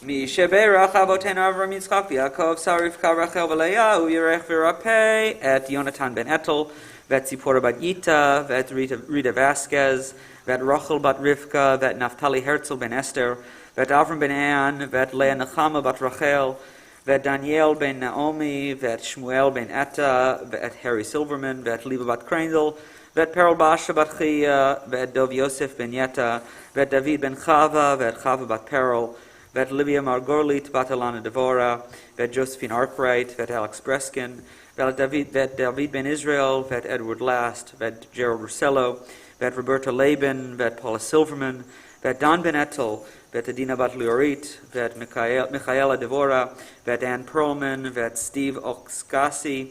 Misha Berach Avotenu Avram Yitzchak Yaakov Sarivka Rachel V'Leah Uyirech V'Rapeh et Yonatan ben Etel Vet Zipporah bat Yita Vet Rita Vasquez Vet Rachel bat Rivka Vet Naftali Herzl ben Esther Vet Avram ben An Vet Leah Nechama bat Rachel Vet Daniel ben Naomi Vet Shmuel ben Etta Vet Harry Silverman Vet Liva bat Krendel Vet Perel Basha bat Chia Vet Dov Yosef ben Yetta Vet David ben Chava Vet Chava bat Perel Vet Livia Margorlit, Bat Alana Devora, Vet Josephine Arkwright, Vet Alex Breskin, Vet David Ben Israel, Vet Edward Last, Vet Gerald Russello, Vet Roberta Laban, Vet Paula Silverman, Vet Don Ben Etel, Vet Adina Bat Liorit, Vet Michaela Devora, Vet Ann Perlman, Vet Steve Oxkasi,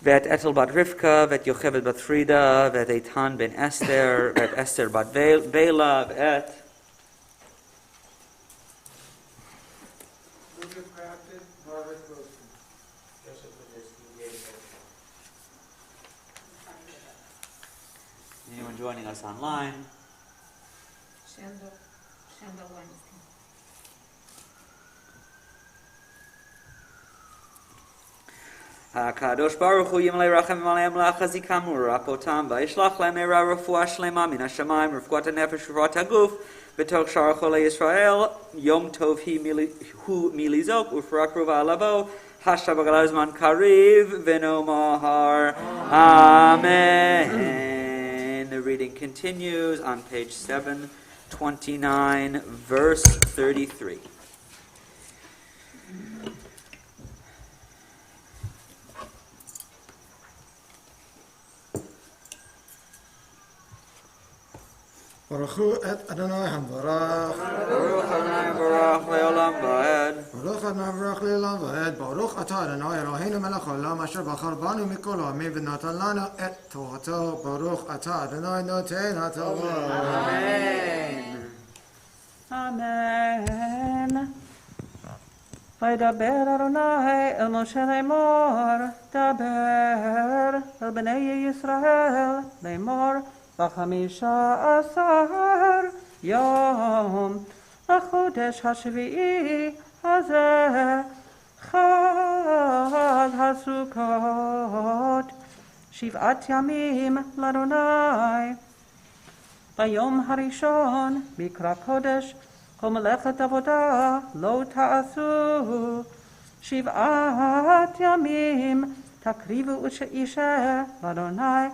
Vet Etel Bat Rivka, Vet Yocheved Bat Frida, Vet Eitan Ben Esther, Vet Esther Bat Bela, Vet anyone joining us online? Shandor Weinstein. הקדוש ברוך הוא ימלא רחם ומלא מלאך חזיקם ורפא אותם וישלח להם מהרה רפואה שלמה מן השמיים רפואת הנפש ורפואת הגוף בתוך שאר חולי ישראל יום טוב הוא מלזעוק ורפואה קרובה לבוא השב הגדול זמן קריב ונאמר Amen. The reading continues on page 729 verse 33. ברכו את אדוני המבורך. ברוך אדוני מבורך לעולם ועד. ברוך אדוני מבורך לעולם ועד. ברוך אתה אדוני אלוהינו מלך העולם אשר בחר בנו מכל העמים ונתן לנו את תורתו. ברוך אתה אדוני נותן התורה. אמן. וידבר אדוני אל משה לאמור, דבר אל בני ישראל לאמור, 15 יום לחודש השביעי הזה חג הסוכות 7 ימים לאדוני. ביום הראשון מקרא קודש כל מלאכת עבודה לא תעשו 7 ימים תקריבו אישה לאדוני.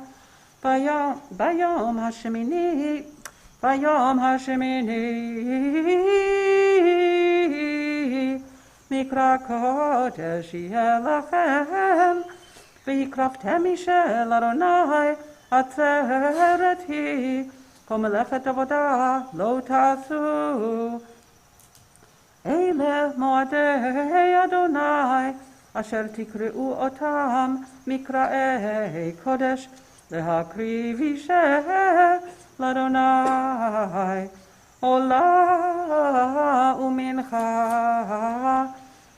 ביום השמיני מקרא קודש יהיה לכם והקרבתם אישה לאדוני עצרת היא כל מלאכת עבודה לא תעשו. אלה מועדי אדוני אשר תקראו אותם מקראי קודש להקריב אישה לאדוני עולה ומנחה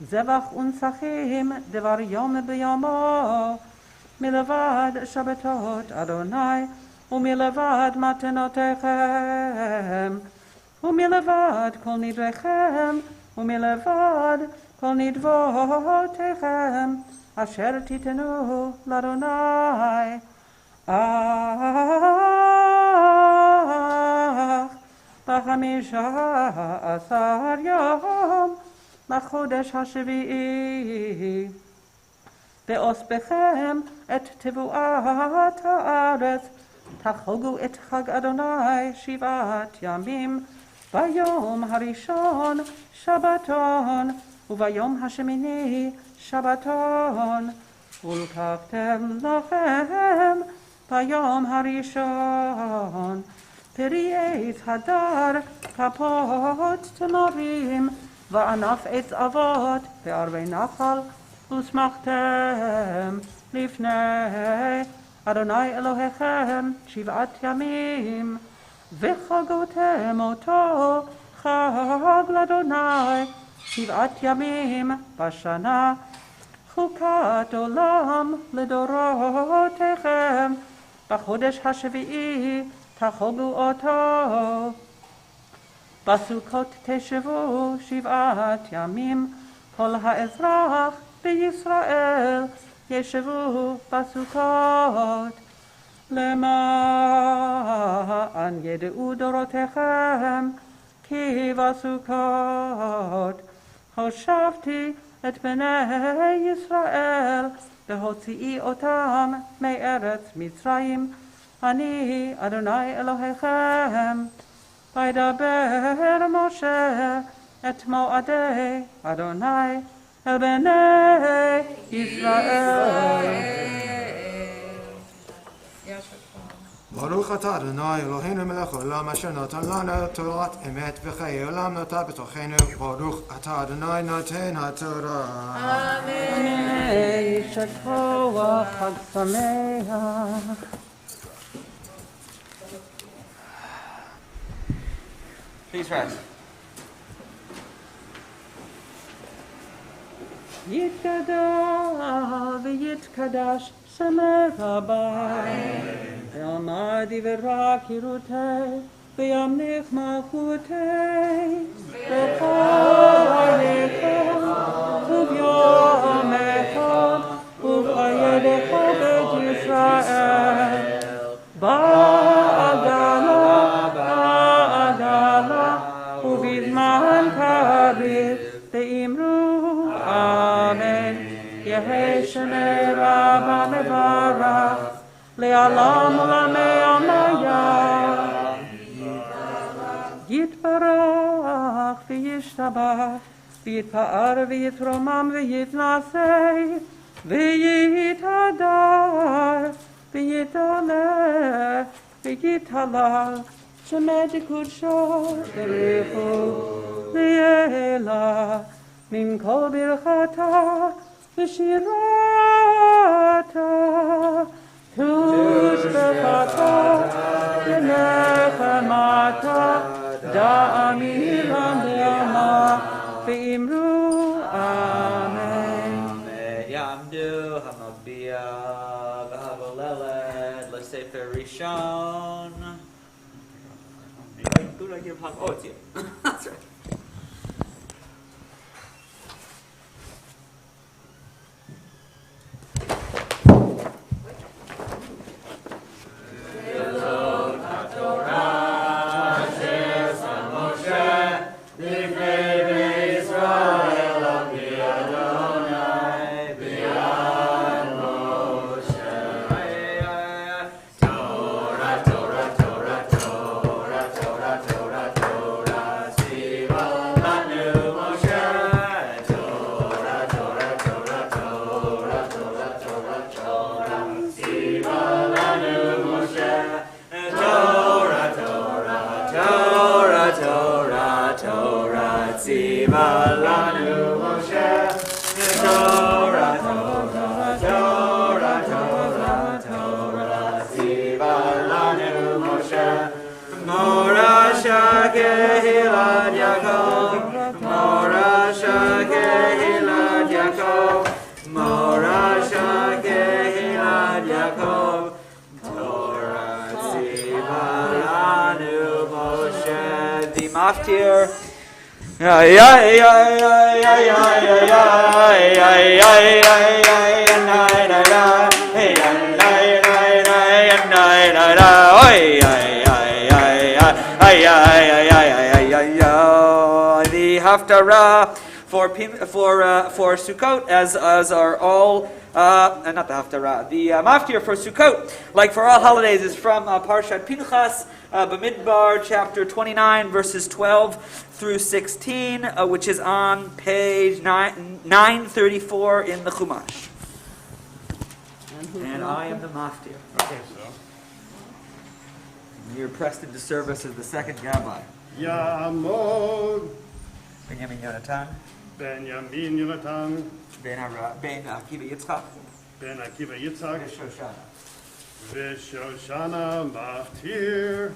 זבח ונצחים דבר יום ביומו מלבד שבתות אדוני ומלבד מתנותיכם ומלבד כל נדריכם ומלבד כל נדבותיכם אשר תיתנו לאדוני. ב15 יום לחודש השביעי באוספכם את תבואת הארץ תחוגו את חג אדוני 7 ימים ביום הראשון שבתון וביום השמיני שבתון ולקחתם לכם ביום הראשון פרי עץ הדר כפות תמרים וענף עץ אבות בערבי נחל ושמחתם לפני אדוני אלוהיכם 7 ימים וחגותם אותו חג לאדוני 7 ימים בשנה חוקת עולם לדורותיכם בחודש השביעי תחוגו אותו. בסוכות תשבו 7 ימים כל האזרח בישראל ישבו בסוכות למען ידעו דורותיכם כי בסוכות הושבתי את בני ישראל בהוציאי אותם מארץ מצרים אני אדוני אלוהיכם. וידבר משה את מועדי אדוני אל בני ישראל. ברוך אתה אדוני אלוהינו מלך העולם אשר נתן לנו תורת אמת וחיי עולם נטע בתוכנו. ברוך אתה אדוני נותן התורה. אמן. יישר כוח חג שמח. Please rise. יתגדל ויתקדש שמך הבא ועמד יברא קירותי וימליך מלכותי בכל הליכות וביום אחד ידי כל בית ישראל. בעגלה ובזמן קריב תאמרו אמן. יהי שני רבה מברך לעולם ולעמי עמיה. יתברך וישתבח ויתפאר ויתרומם ויתנשא ויתהדר ויתעלה ויתהלל שמי קודשו ברכו לעילה מן כל ברכתה ושירתה תושבחתה ונחמתה דאמירם בעלמא ואמרו אמן. יעמדו המגביה והגוללת לספר ראשון. Who did I give? Oh, it's you. That's right. Maftir. The Haftarah for Sukkot, as are all, not the Haftarah, the Maftir for Sukkot, like for all holidays, is from Parshat Pinchas, Bamidbar, chapter 29, verses 12 through 16, which is on page 934 in the Chumash. And I am the Maftir. Okay, so. You're pressed into service as the second Gabbai. Yamod Benjamin Yonatan, Benjamin Yonatan Ben Akiva Yitzchak, Ben Akiva Yitzchak Shoshana. V'Shoshana Maftir.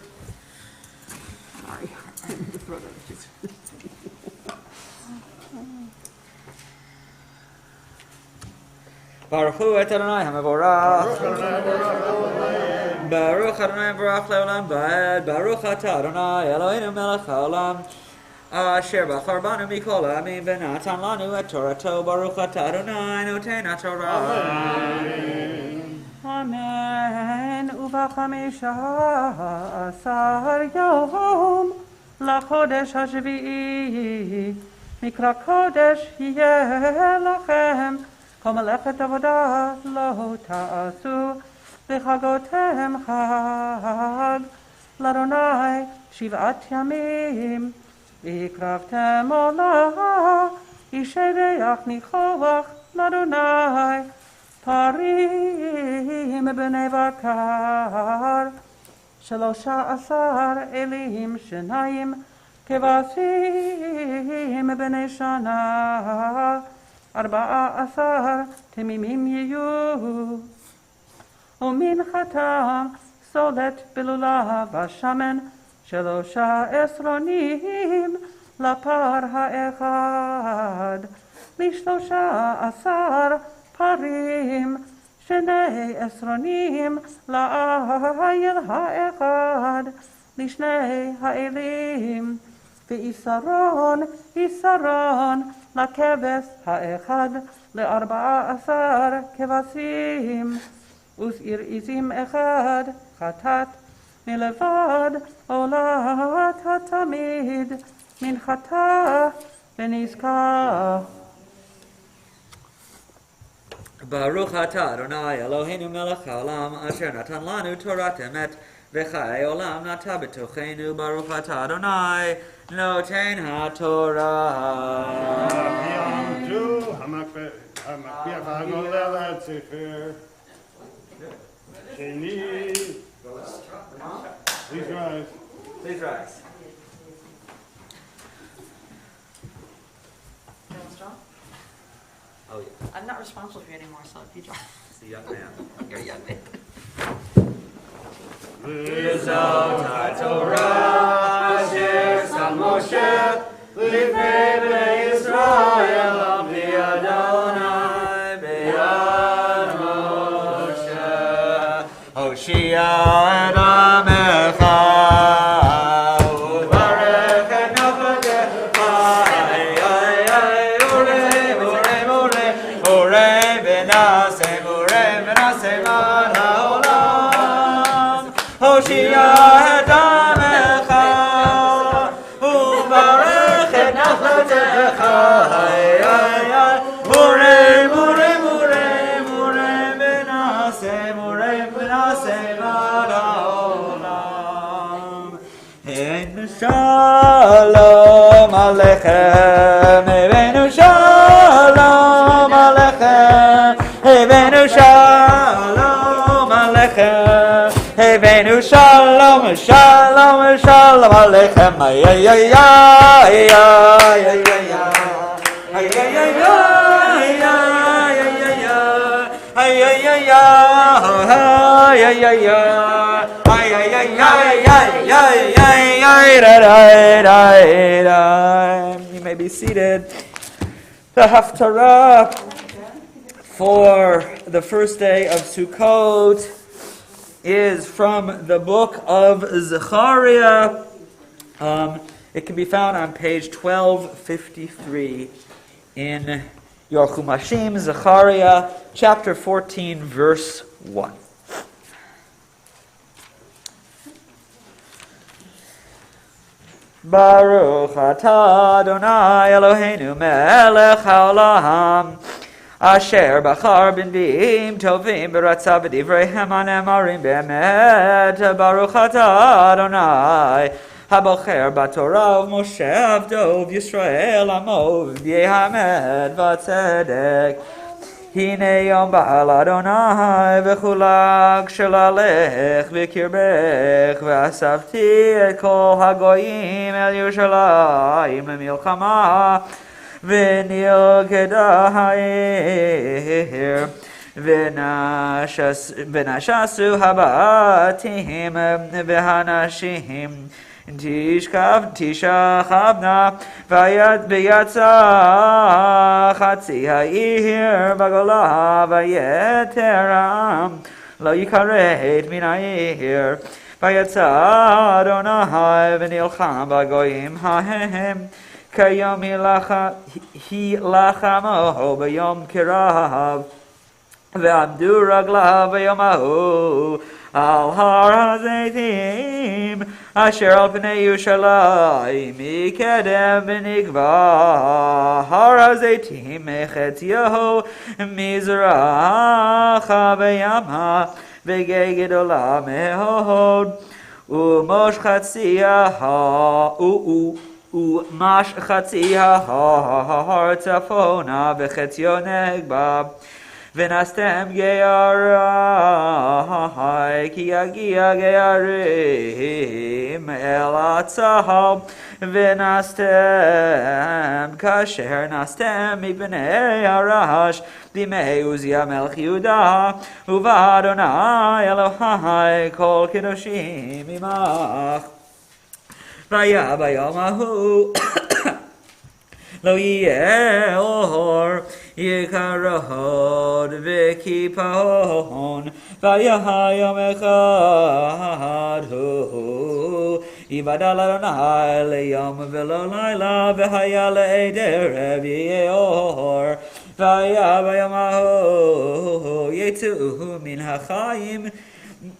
Baruch Hu et Adonai HaMevorach. Baruch Adonai Mevorach Leolam Va'ed. Baruch Ata Adonai Eloheinu Melech HaOlam. Asher bachar banu mikol ha'amim v'natan lanu et Torato. Baruch Ata Adonai Noten HaTorah. אמן. ובחמישה עשר יום לחודש השביעי מקרא קודש יהיה לכם, כל מלאכת עבודה לא תעשו, וחגותם חג לאדוני 7 ימים. והקרבתם עולה אישי ריח ניחוח לאדוני, פרים בני בקר, 13 אלים שניים, כבשים בני שנה, 14 תמימים יהיו. ומנחתם סולת בלולב השמן, 3 עשרונים לפר האחד, ל13 פרים, 2 עשרונים לאיל האחד, ל2 האלים, ויסרון לכבש האחד ל14 כבשים, ושעיר עזים אחד חטאת מלבד עולת התמיד, מנחתה ונזכה. ברוך אתה אדוני אלוהינו מלך העולם אשר נתן לנו תורת אמת וחיי עולם נטע בתוכנו. ברוך אתה אדוני נותן התורה. יעמדו המקביח הגולל עד ספר שני. Please rise. Please rise. Oh yeah. I'm not responsible for you anymore, so if you drop. It's a young man. You're young man. V'zot haTorah asher sam Moshe lifnei bnei Yisrael amdi Adonai b'yad Moshe Hoshia et amecha uvarech et nachlatecha urei v'naseh man ha'olam Hoshia et amecha uvarech et nachlatecha urei v'naseh man ha'olam Einu shalom alechem Einu shalom alechem Einu shalom alechem Einu shalom shalom shalom alechem ay ay ay ay ay ay ay You may be seated. The Haftarah for the first day of Sukkoth is from the book of Zechariah. It can be found on page 1253 in your Chumashim, Zechariah, chapter 14, verse 1. Baruch atah Adonai Eloheinu melech haolam Asher bachar b'nvi'im tovim b'ratzav b'divreihem hanemarim be'emet Baruch atah Adonai Habocher b'torah Moshe avdo v'Yisrael amo v'yehamed v'tzedek Hine yom ba'al Adonai v'chulak shelalech v'kirbech v'asavti et kol hagoyim el Yerushalayim lemilchama v'nilgeda ha'ir v'nashasu habatim v'hanashim תשכבנה ויצא חצי העיר בגולה ויתרם לא יכרת מן העיר ויצא אדוני ונלחם בגויים ההם כיום הילחמו ביום קרב ועמדו רגליו ביום ההוא על הר הזיתים אשר על פני ירושלים מקדם ונגבה הר הזיתים מחציו מזרחה וימה וגיא גדולה מאוד ומש חצי ההר צפונה וחציו נגבה ונסתם גיירי כי יגיע גיירים אל הצהל ונסתם כאשר נסתם מפני הרעש בימי עוזיה מלך יהודה ובאדוני אלוהי כל קדושים עמך והיה ביום ההוא לא יהיה אור יקרות וקיפאון והיה יום אחד הוא יוודע לאדוני ליום ולא לילה, והיה לעד ערב יהיה אור. והיה ביום ההוא יצאו מן החיים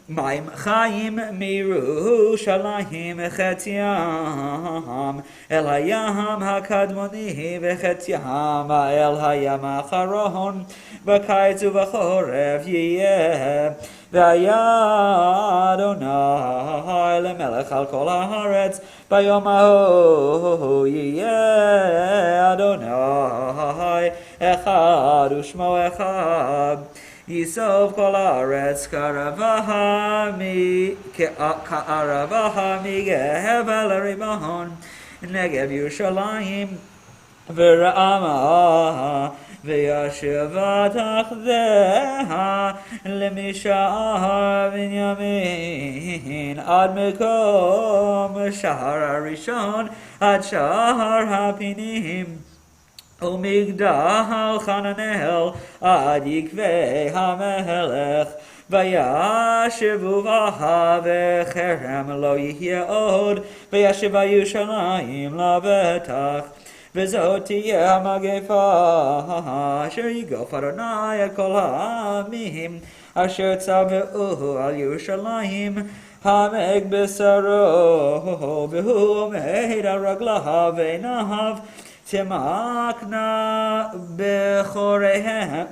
מים חיים מירושלים חציים אל הים הקדמוני וחציים אל הים האחרון בקיץ ובחורף יהיה. והיה אדוני למלך על כל הארץ ביום ההוא יהיה אדוני אחד ושמו אחד. יסוב כל הארץ כערבה מגבל הרימון נגב ירושלים ורעמה וישבה תחתיה למשער בנימין עד מקום שער הראשון עד שער הפינים ומגדל חננאל עד יקבי המלך וישבו בה וחרם לא יהיה עוד וישבה ירושלים לבטח. וזאת תהיה המגפה אשר יגוף אדוני על כל העמים אשר צבאו על ירושלים המק בשרו והוא עומד על רגליו ועיניו תמקנה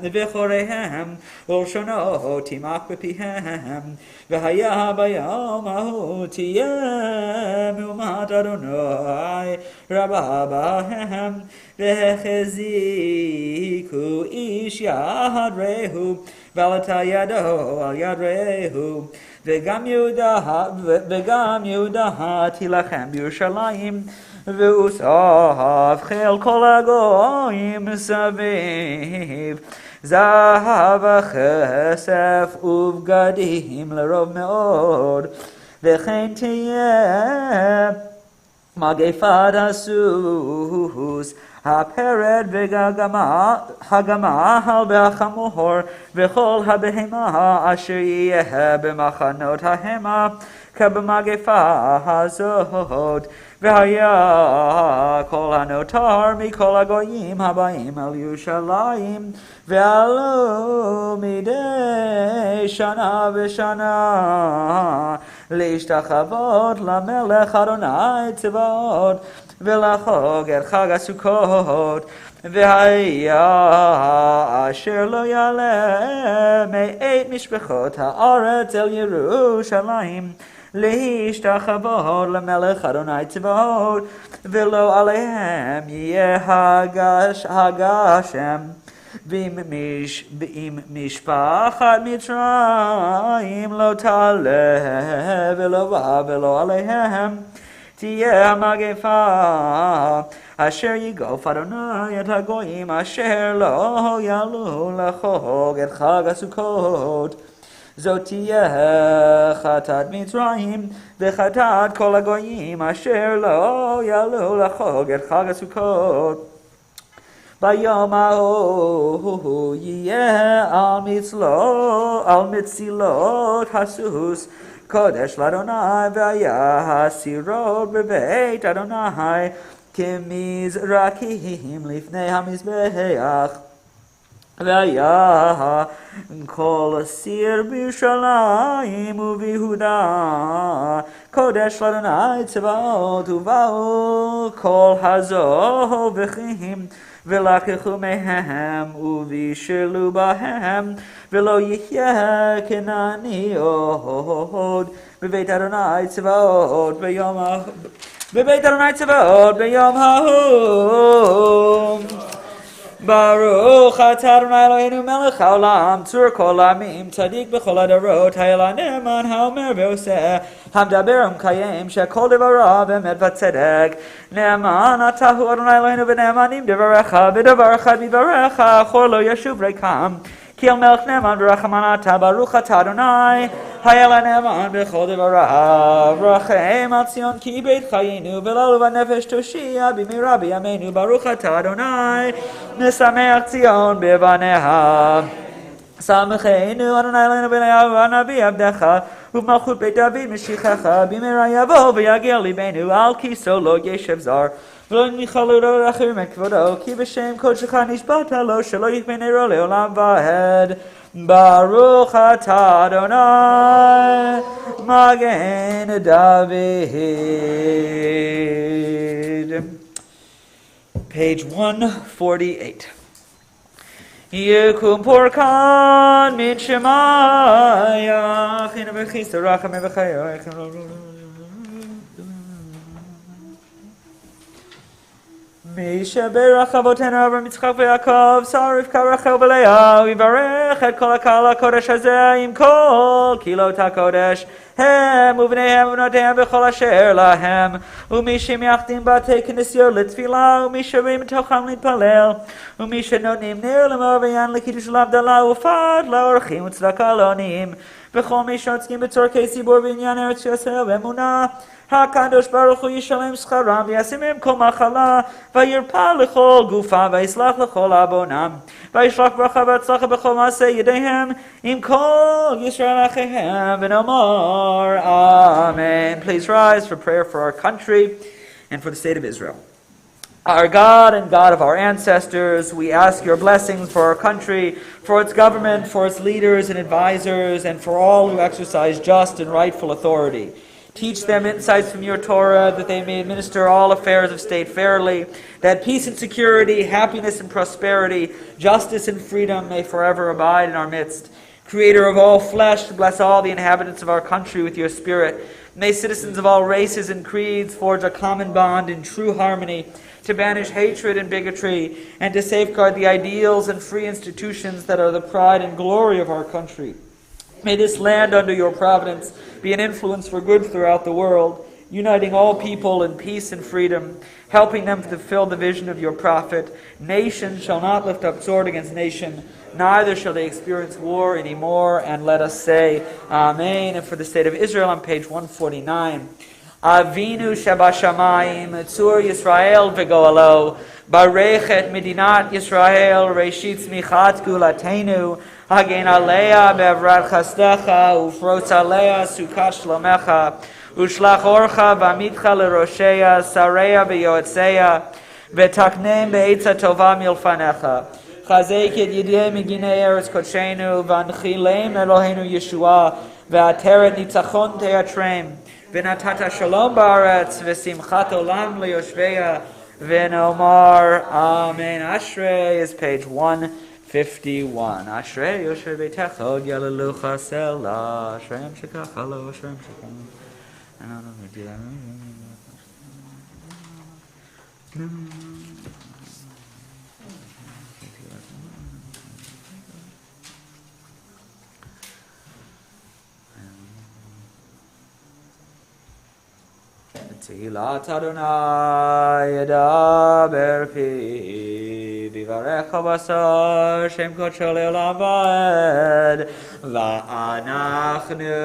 בחוריהם ולשונו תמק בפיהם. והיה ביום ההוא תהיה מהומת אדוני רבה בהם והחזיקו איש יד רעהו ועלתה ידו על יד רעהו וגם יהודה תילחם בירושלים ואוסף חיל כל הגויים מסביב זהב וכסף ובגדים לרוב מאוד. וכן תהיה מגפת הסוס הפרד והגמל והחמור וכל הבהמה אשר יהיה במחנות ההמה כבמגפה הזאת. והיה כל הנותר מכל הגויים הבאים על ירושלים ועלו מדי שנה ושנה להשתחוות למלך אדוני צבאות ולחוג את חג הסוכות. והיה אשר לא יעלה מאת משפחות הארץ אל ירושלים להשתחוות למלך אדוני צבאות ולא עליהם יהיה הגשם. ואם משפחת מצרים לא תעלה ולא בא ולא עליהם תהיה המגפה אשר יגוף אדוני את הגויים אשר לא יעלו לחוג את חג הסוכות. זאת תהיה חטאת מצרים וחטאת כל הגויים אשר לא יעלו לחוג את חג הסוכות. ביום ההוא יהיה על מצילות הסוס קודש לאדוני והיה הסירות בבית אדוני כמזרקים לפני המזבח. והיה כל סיר בירושלים וביהודה קודש לאדוני צבאות ובאו כל הזובחים ולקחו מהם ובישלו בהם ולא יחיה כנעני עוד בבית אדוני צבאות ביום ההוא. ברוך אתה אדוני אלוהינו מלך העולם צור כל העמים צדיק בכל הדורות האלה נאמן האומר ועושה המדבר ומקיים שכל דבריו אמת וצדק. נאמן אתה הוא אדוני אלוהינו ונאמנים דבריך ודבר אחד מדבריך אחור לא ישוב ריקם כי אל מלך נאמן ורחמן אתה ברוך אתה אדוני היה לנאמן בכל דבריו. רחם על ציון כי בית חיינו ולעלו בנפש תושיע במהרה בימינו ברוך אתה אדוני נשמח ציון בבניה. שמחנו אדוני אלוהינו בניהו הנביא עבדך ומלכות בית דוד משיחך במהרה יבוא ויגיע ליבנו על כיסו לא ישב זר ולא ניחלו לו אחרים את כבודו כי בשם קודשך נשבעת לו שלא יכבה נרו לעולם ועד ברוך אתה אדוני מגן דוד. Page 148. יקום פורקן מן שמייך הנה וכיסא רחם וחייך מי שברך אבותינו אברהם יצחק ויעקב שרה רבקה רחל ולאה ויברך את כל הקהל הקודש הזה עם כל קהילות הקודש הם ובניהם ובנותיהם וכל אשר להם ומי שמייחדים בתי כנסיות לתפילה ומי שרים בתוכם להתפלל ומי שנותנים נר למור ויין לקידוש ולהבדלה ופת לאורחים וצדקה לעניים וכל מי שעוסקים בצורכי ציבור בעניין ארץ ישראל באמונה הקדוש ברוך הוא ישלם שכרם וישים מהם כל מחלה וירפא לכל גופם ויסלח לכל עוונם וישלח ברכה והצלחה בכל מעשה ידיהם עם כל ישראל אחיהם ונאמר Amen. Please rise for prayer for our country and for the state of Israel. Our God and God of our ancestors, we ask your blessings for our country, for its government, for its leaders and advisors, and for all who exercise just and rightful authority. Teach them insights from your Torah, that they may administer all affairs of state fairly, that peace and security, happiness and prosperity, justice and freedom may forever abide in our midst. Creator of all flesh, bless all the inhabitants of our country with your Spirit. May citizens of all races and creeds forge a common bond in true harmony, to banish hatred and bigotry, and to safeguard the ideals and free institutions that are the pride and glory of our country. May this land under your providence be an influence for good throughout the world, uniting all people in peace and freedom, helping them to fulfill the vision of your prophet. Nation shall not lift up sword against nation, neither shall they experience war anymore. And let us say Amen. And for the state of Israel on page 149. Avinu Shabashamayim, Tzur Yisrael V'Goalo, Barech et Medinat Yisrael, Reshit Tzmichat Gulatenu, Hagen Alea Be'avrat Chasdecha, Ufrotz Alea Sukat Shlomecha, Ushlach Orcha V'amitcha L'Rosheya, Sareya V'Yoetzeya, V'taknem Be'etza Tova Milfanecha, Chazek et Yidei Miginei Eretz Kodshenu, V'anchilem Eloheinu Yeshua, V'ateret Nitzachon Teatrem, V'natata Shalom Ba'aretz, V'simchat Olam Le'yoshveya, V'nomar Amen. Ashrei is page 151. Ashrei Yosher Beitecha Od Yalelucha Selah. Ashrei Shekach Halo. Ashrei Shekach. Tzilat Adonai Yedaber Pi Vivarech Basar Shem Kodsho Le'olam Va'ed Va'anachnu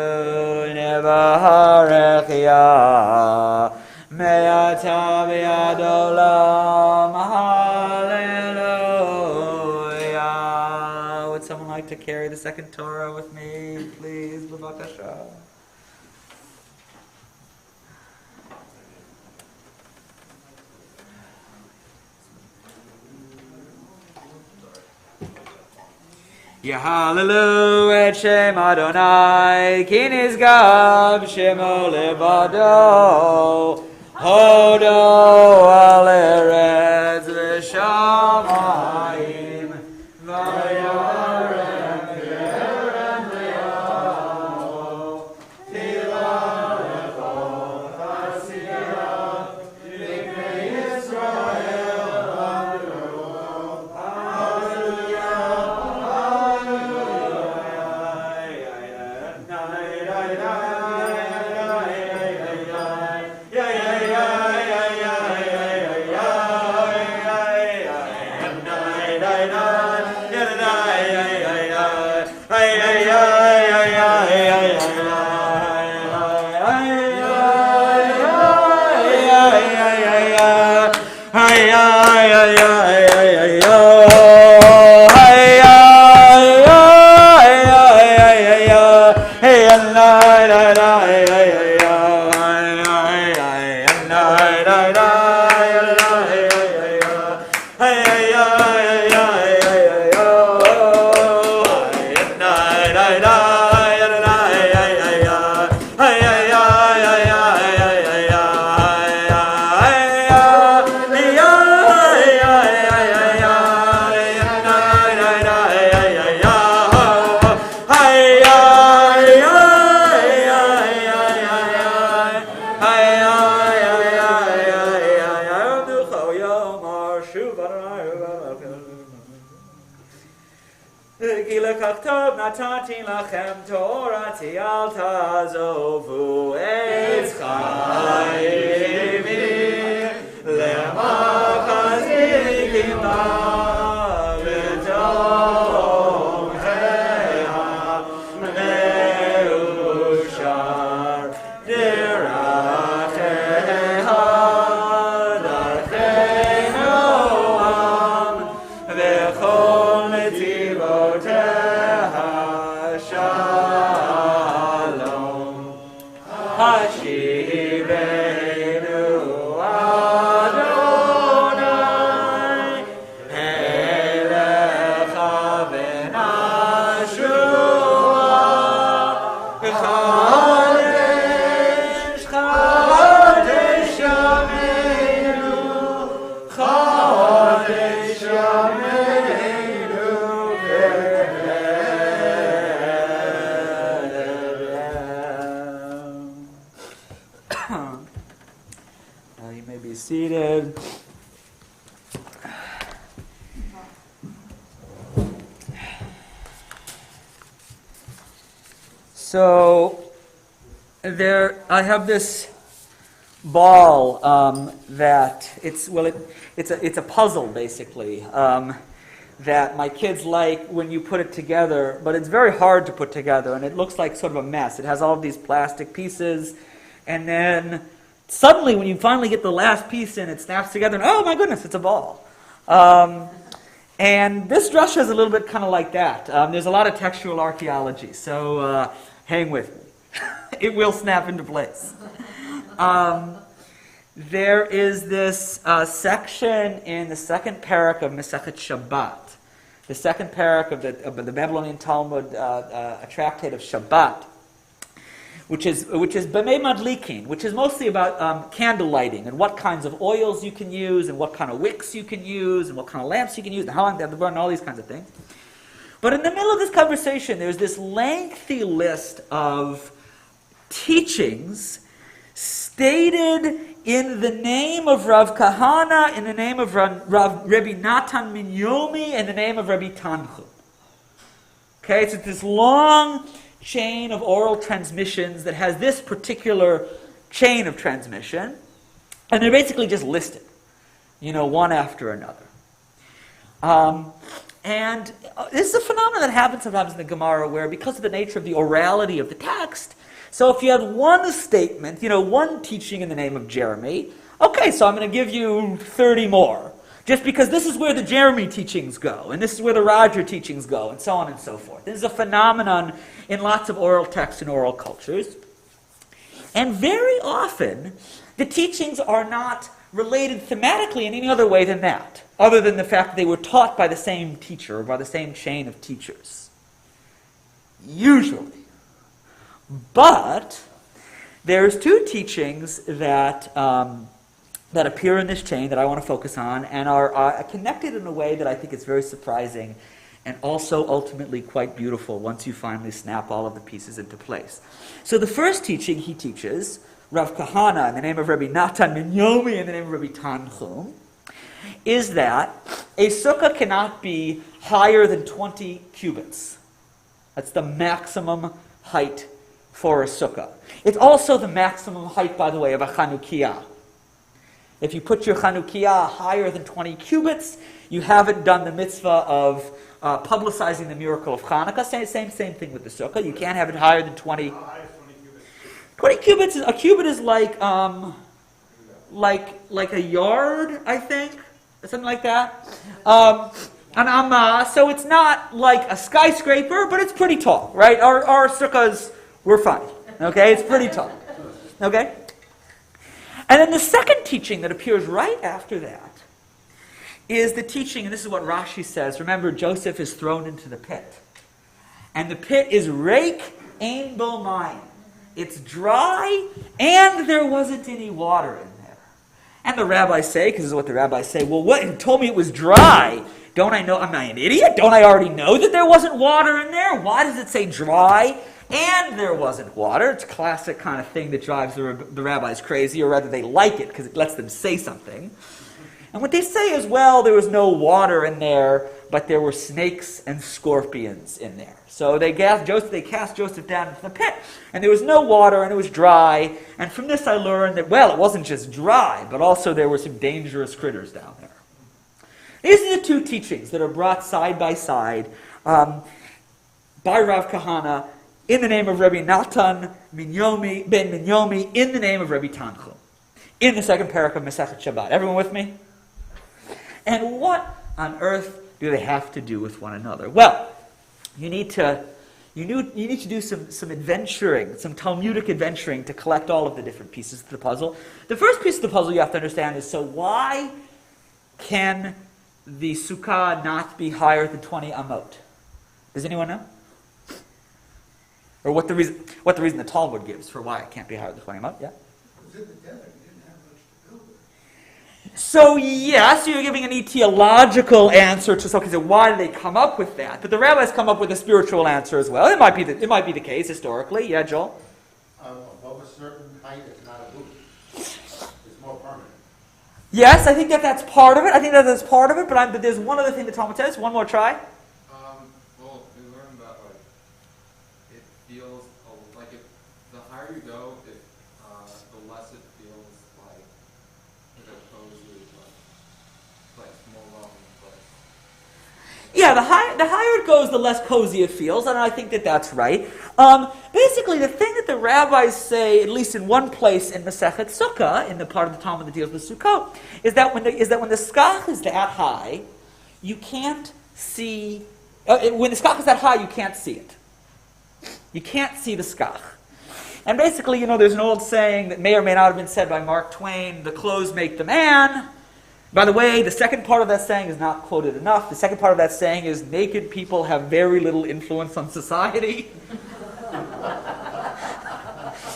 Nevarech Ya Me'ata V'yad Olam Hallelujah. Would someone like to carry the second Torah with me, please? B'vakasha. Yahallelu et Shem Adonai, ki nizgav Shemo levado, hodo al eretz v'shamayim, v'yarem v'yarem v'yamo, tila lechol chasiyah, v'knei Yisrael ha'adon, hallelujah. וכך טוב נתתי לכם תורתי אל תעזובו עץ חיים למחזיקים בה ותומכיה מאושר דרכיה דרכנו עם וכל נתיבותיה שלום השיבנו אדוני אליך ונשועה חדש חדש ימינו חדש ימינו You may be seated. So I have this ball that it's a puzzle basically that my kids like when you put it together, but it's very hard to put together and it looks like sort of a mess. It has all of these plastic pieces, and then suddenly when you finally get the last piece in, it snaps together and oh my goodness, it's a ball. And this drasha is a little bit kind of like that. There's a lot of textual archaeology, so hang with me. It will snap into place. There is this section in the second parak of Masechet Shabbat, the second parak of the Babylonian Talmud, a tractate of Shabbat, which is B'mei Madlikin, which is mostly about candle lighting and what kinds of oils you can use and what kind of wicks you can use and what kind of lamps you can use and how long they have to burn and all these kinds of things. But in the middle of this conversation, there's this lengthy list of teachings stated in the name of Rav Kahana, in the name of Rabbi Natan Minyomi, in the name of Rabbi Tanchum. Okay, it's this long chain of oral transmissions that has this particular chain of transmission, and they're basically just listed, one after another. And this is a phenomenon that happens sometimes in the Gemara where, because of the nature of the orality of the text, so if you have one statement, one teaching in the name of Jeremy, okay, so I'm going to give you 30 more, just because this is where the Jeremy teachings go, and this is where the Roger teachings go, and so on and so forth. This is a phenomenon in lots of oral texts and oral cultures. And very often, the teachings are not related thematically in any other way than that, other than the fact that they were taught by the same teacher or by the same chain of teachers. Usually. But there's two teachings that appear in this chain that I want to focus on and are connected in a way that I think is very surprising and also ultimately quite beautiful once you finally snap all of the pieces into place. So the first teaching he teaches, Rav Kahana in the name of Rabbi Natan Minyomi in the name of Rabbi Tanchum, is that a sukkah cannot be higher than 20 cubits. That's the maximum height for a sukkah. It's also the maximum height, by the way, of a Chanukiah. If you put your Chanukiah higher than 20 cubits, you haven't done the mitzvah of publicizing the miracle of Hanukkah. Same thing with the sukkah. You can't have it higher than 20. 20 cubits. A cubit is like a yard, I think, something like that. So it's not like a skyscraper, but it's pretty tall, right? Our sukkahs, we're fine. Okay, it's pretty tall. Okay. And then the second teaching that appears right after that is the teaching, and this is what Rashi says. Remember, Joseph is thrown into the pit. And the pit is reik ein bo mayim. It's dry, and there wasn't any water in there. And the rabbis say, because this is what the rabbis say, well, what? You told me it was dry. Don't I know? Am I an idiot? Don't I already know that there wasn't water in there? Why does it say dry and there wasn't water? It's a classic kind of thing that drives the rabbis crazy, or rather they like it because it lets them say something. And what they say is, well, there was no water in there but there were snakes and scorpions in there. So they cast Joseph down into the pit, and there was no water, and it was dry. And from this I learned that, well, it wasn't just dry, but also there were some dangerous critters down there. These are the two teachings that are brought side by side by Rav Kahana in the name of Rabbi Natan ben Minyomi, in the name of Rabbi Tanchum, in the second parak of Masechet Shabbat. Everyone with me? And what on earth do they have to do with one another? Well, you need to do some adventuring, some Talmudic adventuring to collect all of the different pieces of the puzzle. The first piece of the puzzle you have to understand is, so why can the sukkah not be higher than 20 amot? Does anyone know? Or what the reason the Talmud gives for why it can't be higher than 20 amot? Yeah? So yes, you're giving an etiological answer to okay, so why did they come up with that? But the rabbis come up with a spiritual answer as well. It might be the case historically. Yeah, Joel? Above a certain height, it's not a boot. It's more permanent. Yes, I think that's part of it. But there's one other thing the Talmud says. One more try. Well, we learned that it feels like if the higher you go, the less it feels like a cozy place, more welcoming place. Yeah, the higher it goes, the less cozy it feels, and I think that's right. Basically, the thing that the rabbis say, at least in one place in Masechet Sukkah, in the part of the Talmud that deals with Sukkoth, is that when the skach is that high, you can't see. When the skach is that high, you can't see it. You can't see the skach. And basically, there's an old saying that may or may not have been said by Mark Twain: "The clothes make the man." By the way, the second part of that saying is not quoted enough. The second part of that saying is, naked people have very little influence on society.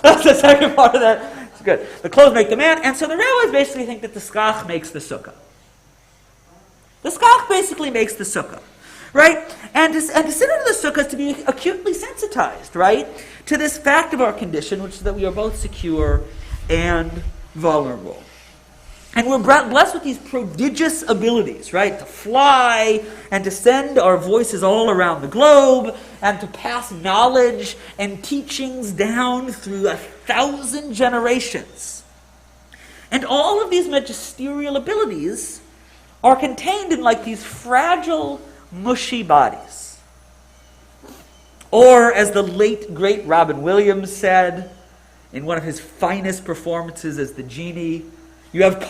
That's the second part of that. It's good. The clothes make the man. And so the rabbis basically think that the skach makes the sukkah. The skach basically makes the sukkah. Right? And to sit under the sukkah is to be acutely sensitized, right, to this fact of our condition, which is that we are both secure and vulnerable. And we're blessed with these prodigious abilities, right? To fly and to send our voices all around the globe and to pass knowledge and teachings down through 1,000 generations. And all of these magisterial abilities are contained in these fragile, mushy bodies. Or, as the late, great Robin Williams said in one of his finest performances as the genie, you have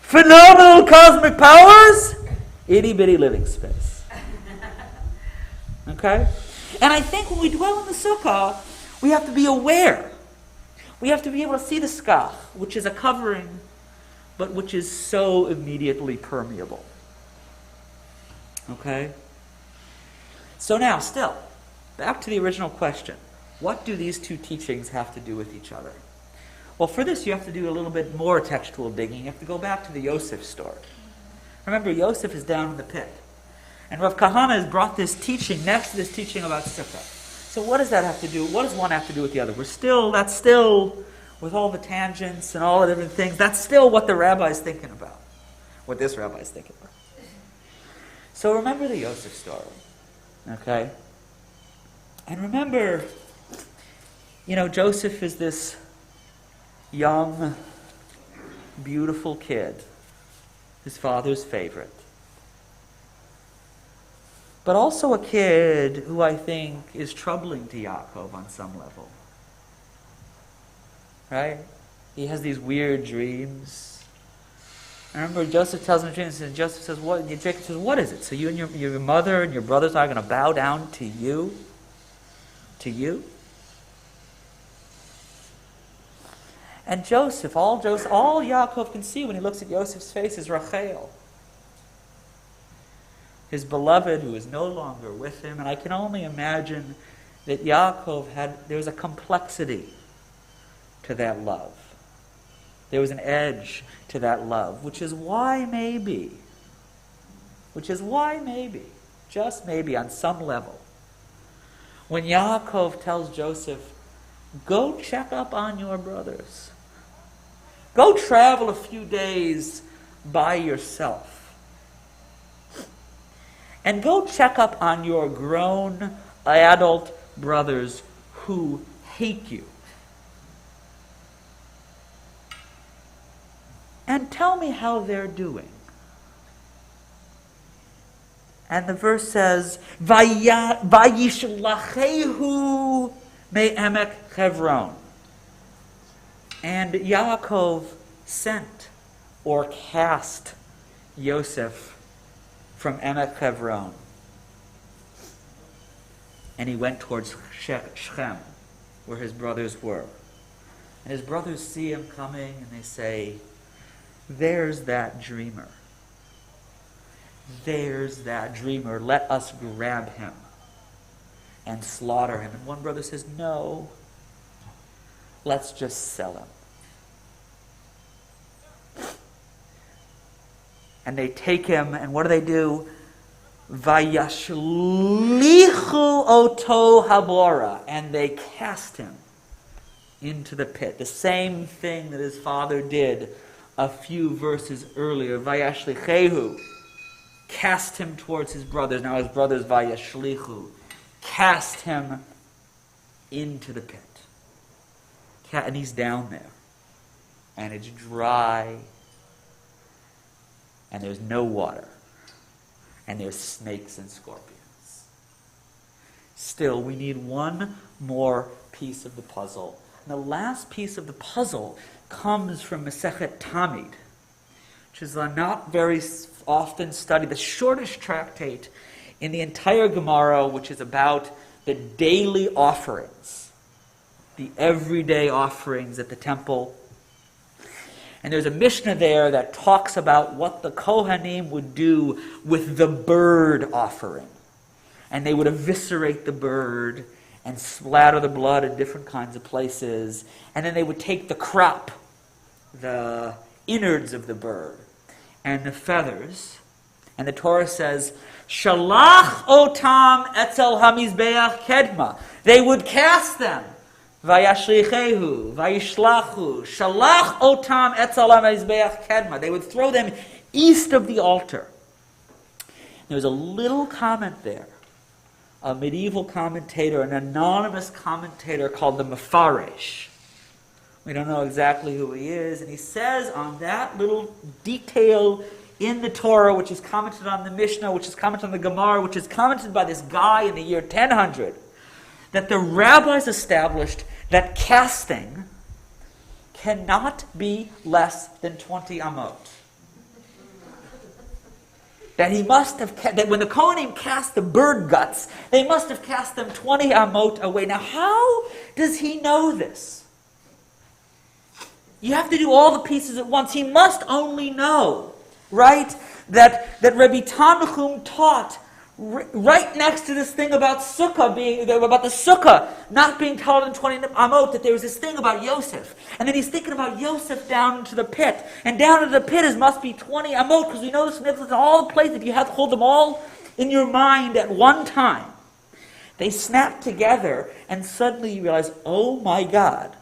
phenomenal cosmic powers, itty-bitty living space. Okay? And I think when we dwell in the sukkah, we have to be aware. We have to be able to see the skach, which is a covering, but which is so immediately permeable. Okay? So now, still, back to the original question. What do these two teachings have to do with each other? Well, for this, you have to do a little bit more textual digging. You have to go back to the Yosef story. Remember, Yosef is down in the pit. And Rav Kahana has brought this teaching next to this teaching about Sukkah. So what does that have to do? What does one have to do with the other? That's still, with all the tangents and all the different things, that's still what the rabbi is thinking about. What this rabbi is thinking about. So remember the Yosef story. Okay? And remember, Joseph is this young, beautiful kid, his father's favorite. But also a kid who I think is troubling to Yaakov on some level. Right? He has these weird dreams. I remember Joseph tells him dreams, and Joseph says, "What?" And Jacob says, "What is it? So you and your mother and your brothers are going to bow down to you? To you?" And Joseph, all Yaakov can see when he looks at Joseph's face is Rachel, his beloved who is no longer with him. And I can only imagine that Yaakov there was a complexity to that love. There was an edge to that love, which is why maybe, just maybe on some level, when Yaakov tells Joseph, go check up on your brothers. Go travel a few days by yourself. And go check up on your grown adult brothers who hate you. And tell me how they're doing. And the verse says, Vayishlachehu me'emek Hebron. And Yaakov sent or cast Yosef from Emek Hebron. And he went towards Shechem, where his brothers were. And his brothers see him coming and they say, there's that dreamer. There's that dreamer. Let us grab him and slaughter him. And one brother says, no, let's just sell him. And they take him, and what do? Vayashlichu oto habora, and they cast him into the pit. The same thing that his father did a few verses earlier. Vayashlichehu, cast him towards his brothers. Now his brothers, vayashlichu, cast him into the pit. And he's down there. And it's dry. And there's no water. And there's snakes and scorpions. Still, we need one more piece of the puzzle. And the last piece of the puzzle comes from Masechet Tamid, which is not very often studied, the shortest tractate in the entire Gemara, which is about the daily offerings, the everyday offerings at the temple. And there's a Mishnah there that talks about what the Kohanim would do with the bird offering. And they would eviscerate the bird and splatter the blood in different kinds of places. And then they would take the crop, the innards of the bird, and the feathers. And the Torah says, Shalach otam etzel hamizbeach kedma. They would cast them. Vayashlichehu, vayishlachu, shalach otam etzel hamizbeach kedma. They would throw them east of the altar. There's a little comment there. A medieval commentator, an anonymous commentator called the Mefaresh. We don't know exactly who he is. And he says on that little detail in the Torah, which is commented on the Mishnah, which is commented on the Gemara, which is commented by this guy in the year 1000, that the rabbis established that casting cannot be less than 20 amot. That he must have, that when the Kohanim cast the bird guts, they must have cast them 20 amot away. Now, how does he know this? You have to do all the pieces at once. He must only know, right, that Rabbi Tanchum taught right next to this thing about about the sukkah not being taller than 20 amot, that there was this thing about Yosef. And then he's thinking about Yosef down into the pit. And down into the pit must be 20 amot, because we know this in all the places. If you have to hold them all in your mind at one time, they snap together, and suddenly you realize, oh my God.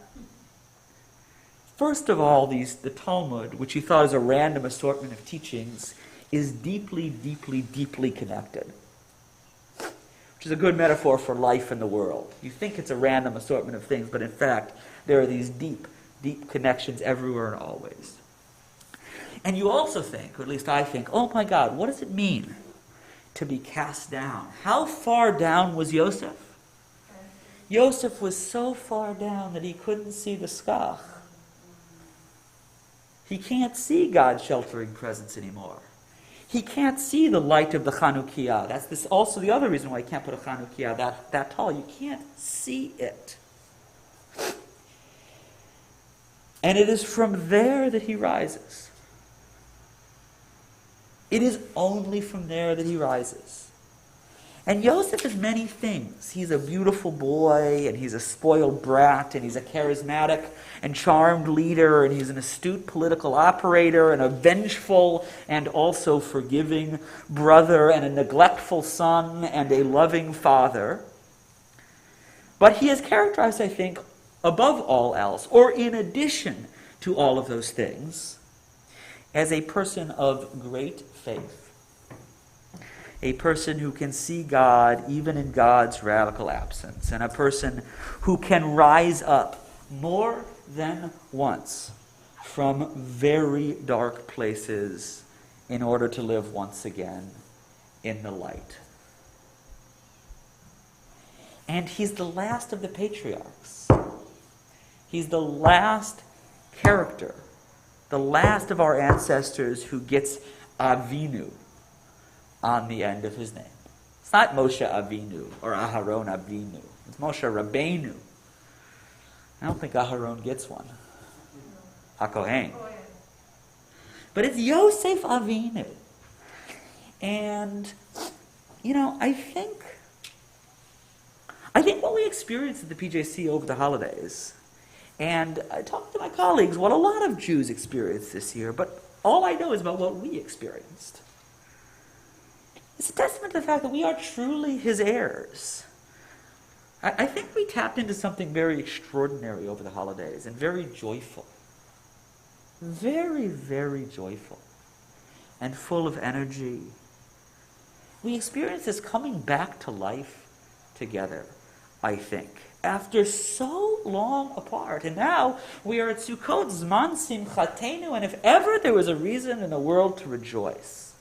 First of all, the Talmud, which you thought is a random assortment of teachings, is deeply, deeply, deeply connected. Which is a good metaphor for life in the world. You think it's a random assortment of things, but in fact, there are these deep, deep connections everywhere and always. And you also think, or at least I think, oh my God, what does it mean to be cast down? How far down was Yosef? Yosef was so far down that he couldn't see the skach. He can't see God's sheltering presence anymore. He can't see the light of the Chanukiah. That's also the other reason why you can't put a Chanukiah that tall. You can't see it. And it is from there that he rises. It is only from there that he rises. And Yosef is many things. He's a beautiful boy, and he's a spoiled brat, and he's a charismatic and charmed leader, and he's an astute political operator, and a vengeful and also forgiving brother, and a neglectful son, and a loving father. But he is characterized, I think, above all else, or in addition to all of those things, as a person of great faith. a person who can see God even in God's radical absence, and a person who can rise up more than once from very dark places in order to live once again in the light. And he's the last of the patriarchs. He's the last character, the last of our ancestors who gets Avinu on the end of his name. It's not Moshe Avinu or Aharon Avinu. It's Moshe Rabbeinu. I don't think Aharon gets one. HaKohen. But it's Yosef Avinu. And, I think what we experienced at the PJC over the holidays, and I talked to my colleagues what a lot of Jews experienced this year, but all I know is about what we experienced. It's a testament to the fact that we are truly his heirs. I think we tapped into something very extraordinary over the holidays and very joyful. Very, very joyful and full of energy. We experienced this coming back to life together, I think, after so long apart. And now we are at Sukkoth, Zman Simchatenu, and if ever there was a reason in the world to rejoice,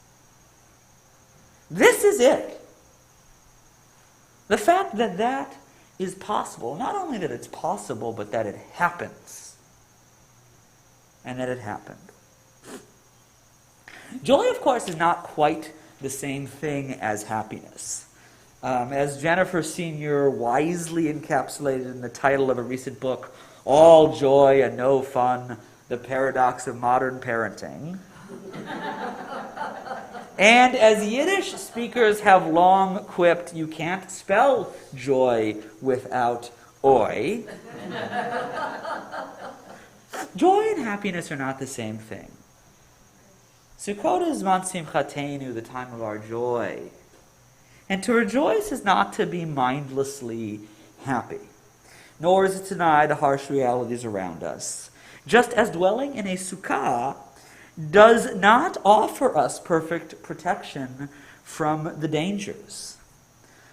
this is it. The fact that that is possible, not only that it's possible, but that it happens. And that it happened. Joy, of course, is not quite the same thing as happiness. As Jennifer Sr. wisely encapsulated in the title of a recent book, All Joy and No Fun, The Paradox of Modern Parenting. And as Yiddish speakers have long quipped, you can't spell joy without oi. Joy and happiness are not the same thing. Sukkot is Zman Simchatenu, the time of our joy. And to rejoice is not to be mindlessly happy, nor is it to deny the harsh realities around us. Just as dwelling in a sukkah does not offer us perfect protection from the dangers,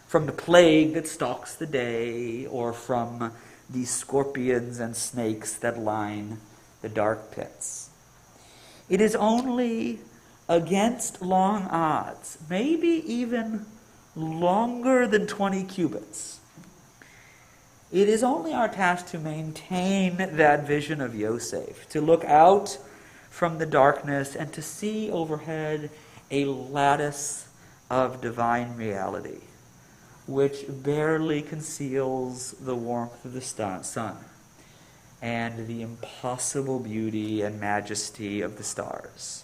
from the plague that stalks the day, or from the scorpions and snakes that line the dark pits. It is only against long odds, maybe even longer than 20 cubits. It is only our task to maintain that vision of Yosef, to look out from the darkness and to see overhead a lattice of divine reality, which barely conceals the warmth of the sun and the impossible beauty and majesty of the stars,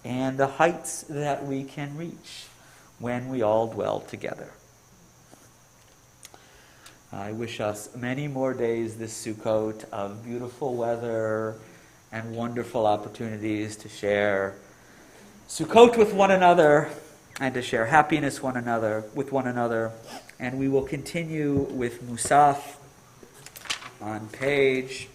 and the heights that we can reach when we all dwell together. I wish us many more days this Sukkot of beautiful weather and wonderful opportunities to share Sukkot with one another and to share happiness with one another. And we will continue with Musaf on page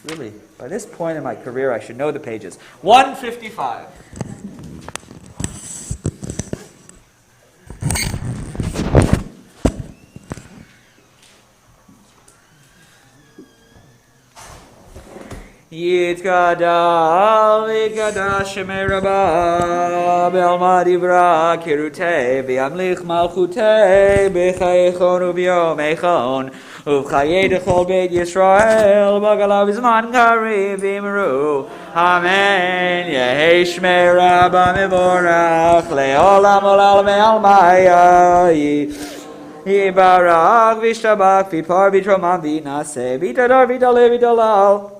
really, by this point in my career, I should know the pages. 155. Yitgadal v'gadash shemei rabah be'alma divra kirutei v'yamlich malchutei b'chayechon u'b'yom echon u'b'chayei dechol beit Yisrael b'galav v'zman karim v'imru Amen. Yehei shmei rabah mevorach le'olam olal me'almaya Yibarach v'shtabach v'par v'tromam v'naseh v'tadar v'daleh v'dalal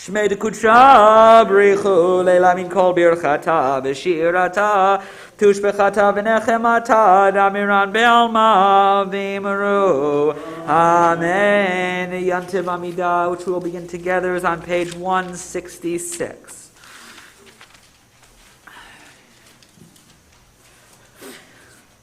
Shmei dekutsha brichu leila min kol birchata v'shirata tushbechata v'nechemata damiran be'alma v'imru. Amen. Yantiv Amidah, which we'll begin together, is on page 166.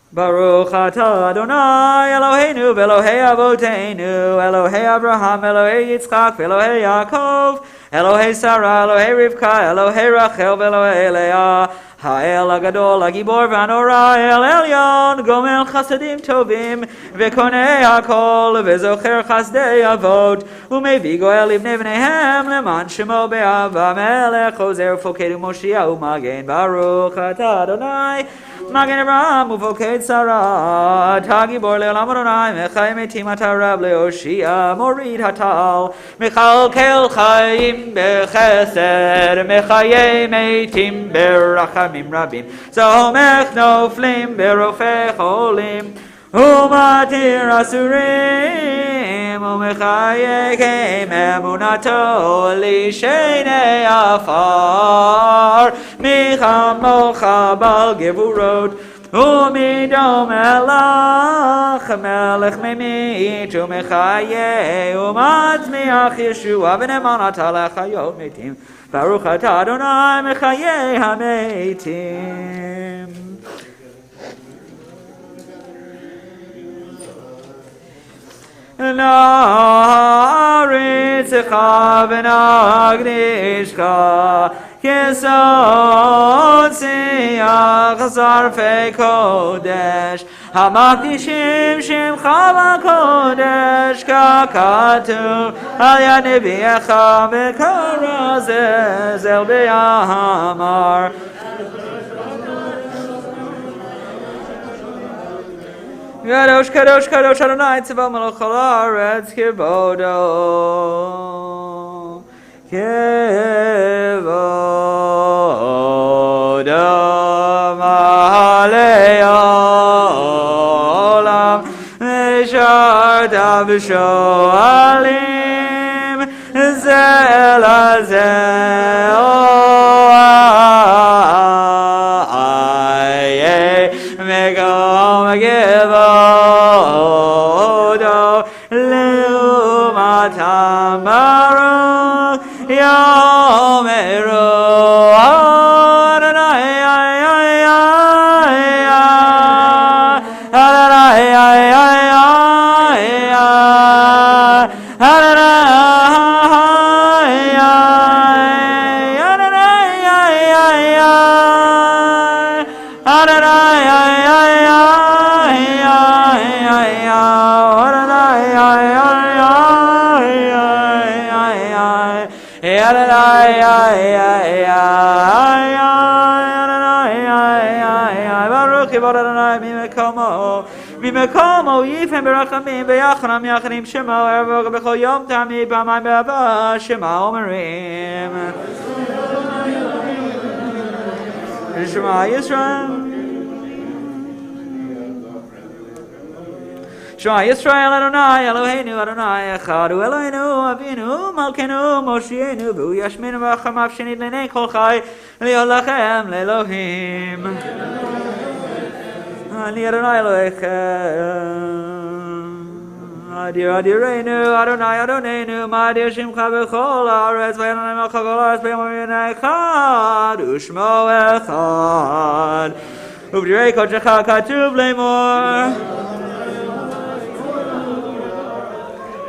Baruch atah Adonai Eloheinu v'Elohei Avoteinu Elohei Abraham Elohei Yitzchak v'Elohei Yaakov Elohei Sarah Elohei Rivka Elohei Rachel v'Elohei Leah Ha'el Agadol Agibor v'Anora El Elyon Gomel Chasadim Tovim v'Konei Hakol v'Zocher Chasdei Avot Umevi Goel Ibnei Bneihem Leman Shemo Be'ava Melech Ozer Fokedu Moshiach Umagen Baruch atah Adonai Magen Abraham ufoked Sarah Tagibor le'olam Adonai Mechai metim atarab le'oshia Morid hatal Mechal kel chaim bechesed Mechaye metim berachamim rabim Zomech noflim berofei cholim Umatir asurim Umechaye kem emunato Lishenei afar Michamocha bal gevurot Umidom elach Melech memit Umechaye Umatzmiach Yeshua V'nemanat alechayot metim Baruch atah Adonai Mechaye hametim. Naritzecha v'nagdishcha Kesod siach zarfei kodesh Hamakdishim shimcha v'kodesh Kakatu al yad neviyecha v'karazez el b'yamar Kadosh, Kadosh, Kadosh, Adonai, Tzavot Melech Haaretz, Kivodo, Kivodo, Mahalei Olam, Mesharta V'Shoalim, Zela Zeo, Aye, Megom Givo. Baruch Yomeru Adonai Mimekomo yifem berachamim beyachanam yachanim shema ervog bechol yom tamid b'amayim be'ava shema omerim Shema Yisrael Shema Yisrael Adonai Eloheinu Adonai Echad Hu Eloheinu Avinu Malkeinu Moshienu V'hu yashminu v'achamav shenid l'nei kol chai li'ol lachem le'Elohim Ani Adonai Elohechem Adir Adirenu Adonai Adonenu Ma'adir Shimcha B'chol Haaretz V'Adonai Melech Kol Haaretz V'Yom Echad U'Shmo Echad U'B'direi Kodesh Katuv Le'mor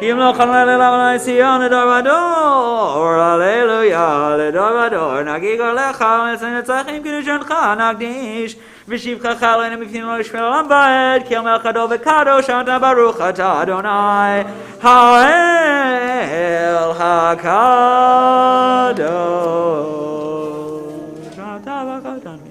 Yimloch Adonai Le'Adonai Sion L'dor v'dor Alleluia L'dor v'dor Nagig Olecha V'netzach Netzachim Kedushancha Nagdish V'shivcha Chaleinu Mifnim Lo Yishmer Olam Va'ed Ki Melech Gadol V'Kadosh Ata Baruch Atah Adonai Ha'el HaKadosh Ata V'Kadosh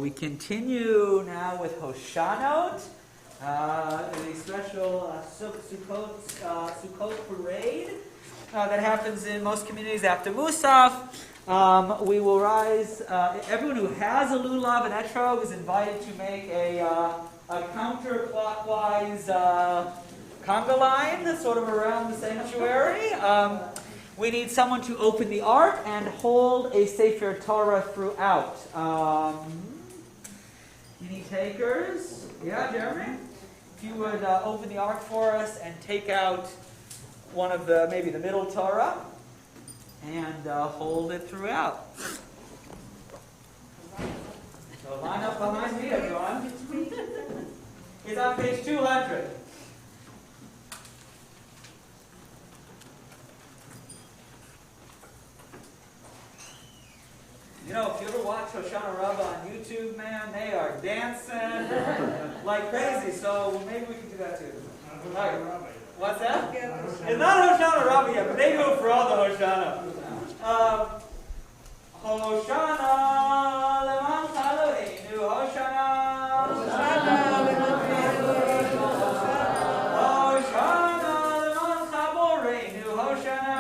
We continue now with Hoshanot, a special Sukkoth parade that happens in most communities after Musaf. We will rise. Everyone who has a lulav and etrog is invited to make a counterclockwise conga line, sort of around the sanctuary. We need someone to open the ark and hold a Sefer Torah throughout. Any takers? Yeah, Jeremy? If you would open the ark for us and take out one of maybe the middle Torah and hold it throughout. So line up behind me, everyone. It's on page 200. You know, if you ever watch Hoshana Rabbah on YouTube, man, they are dancing like crazy. So maybe we can do that too. Right. What's that? It's not Hoshana Rabbah yet, but they do it for all the Hoshana. Hoshana leman chaloheinu, Hoshana. Hoshana leman chaboreinu, Hoshana.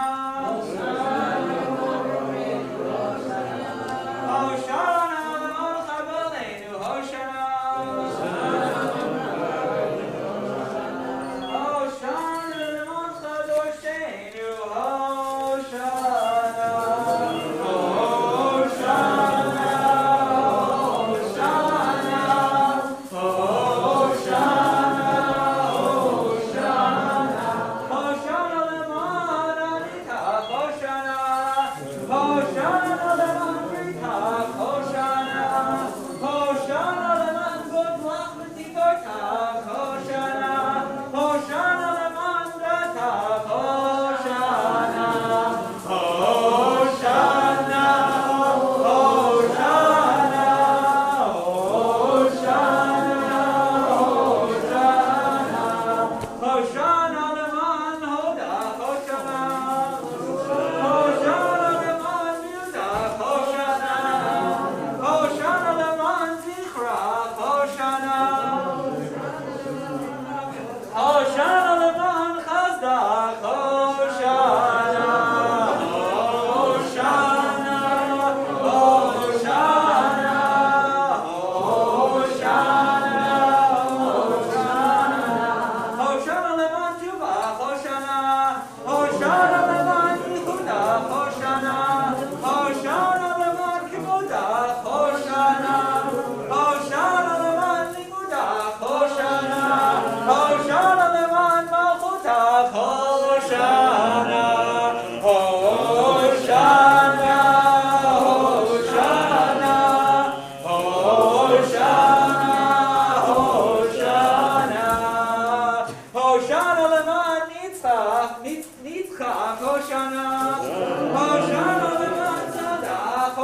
Hoshana leman tzedach,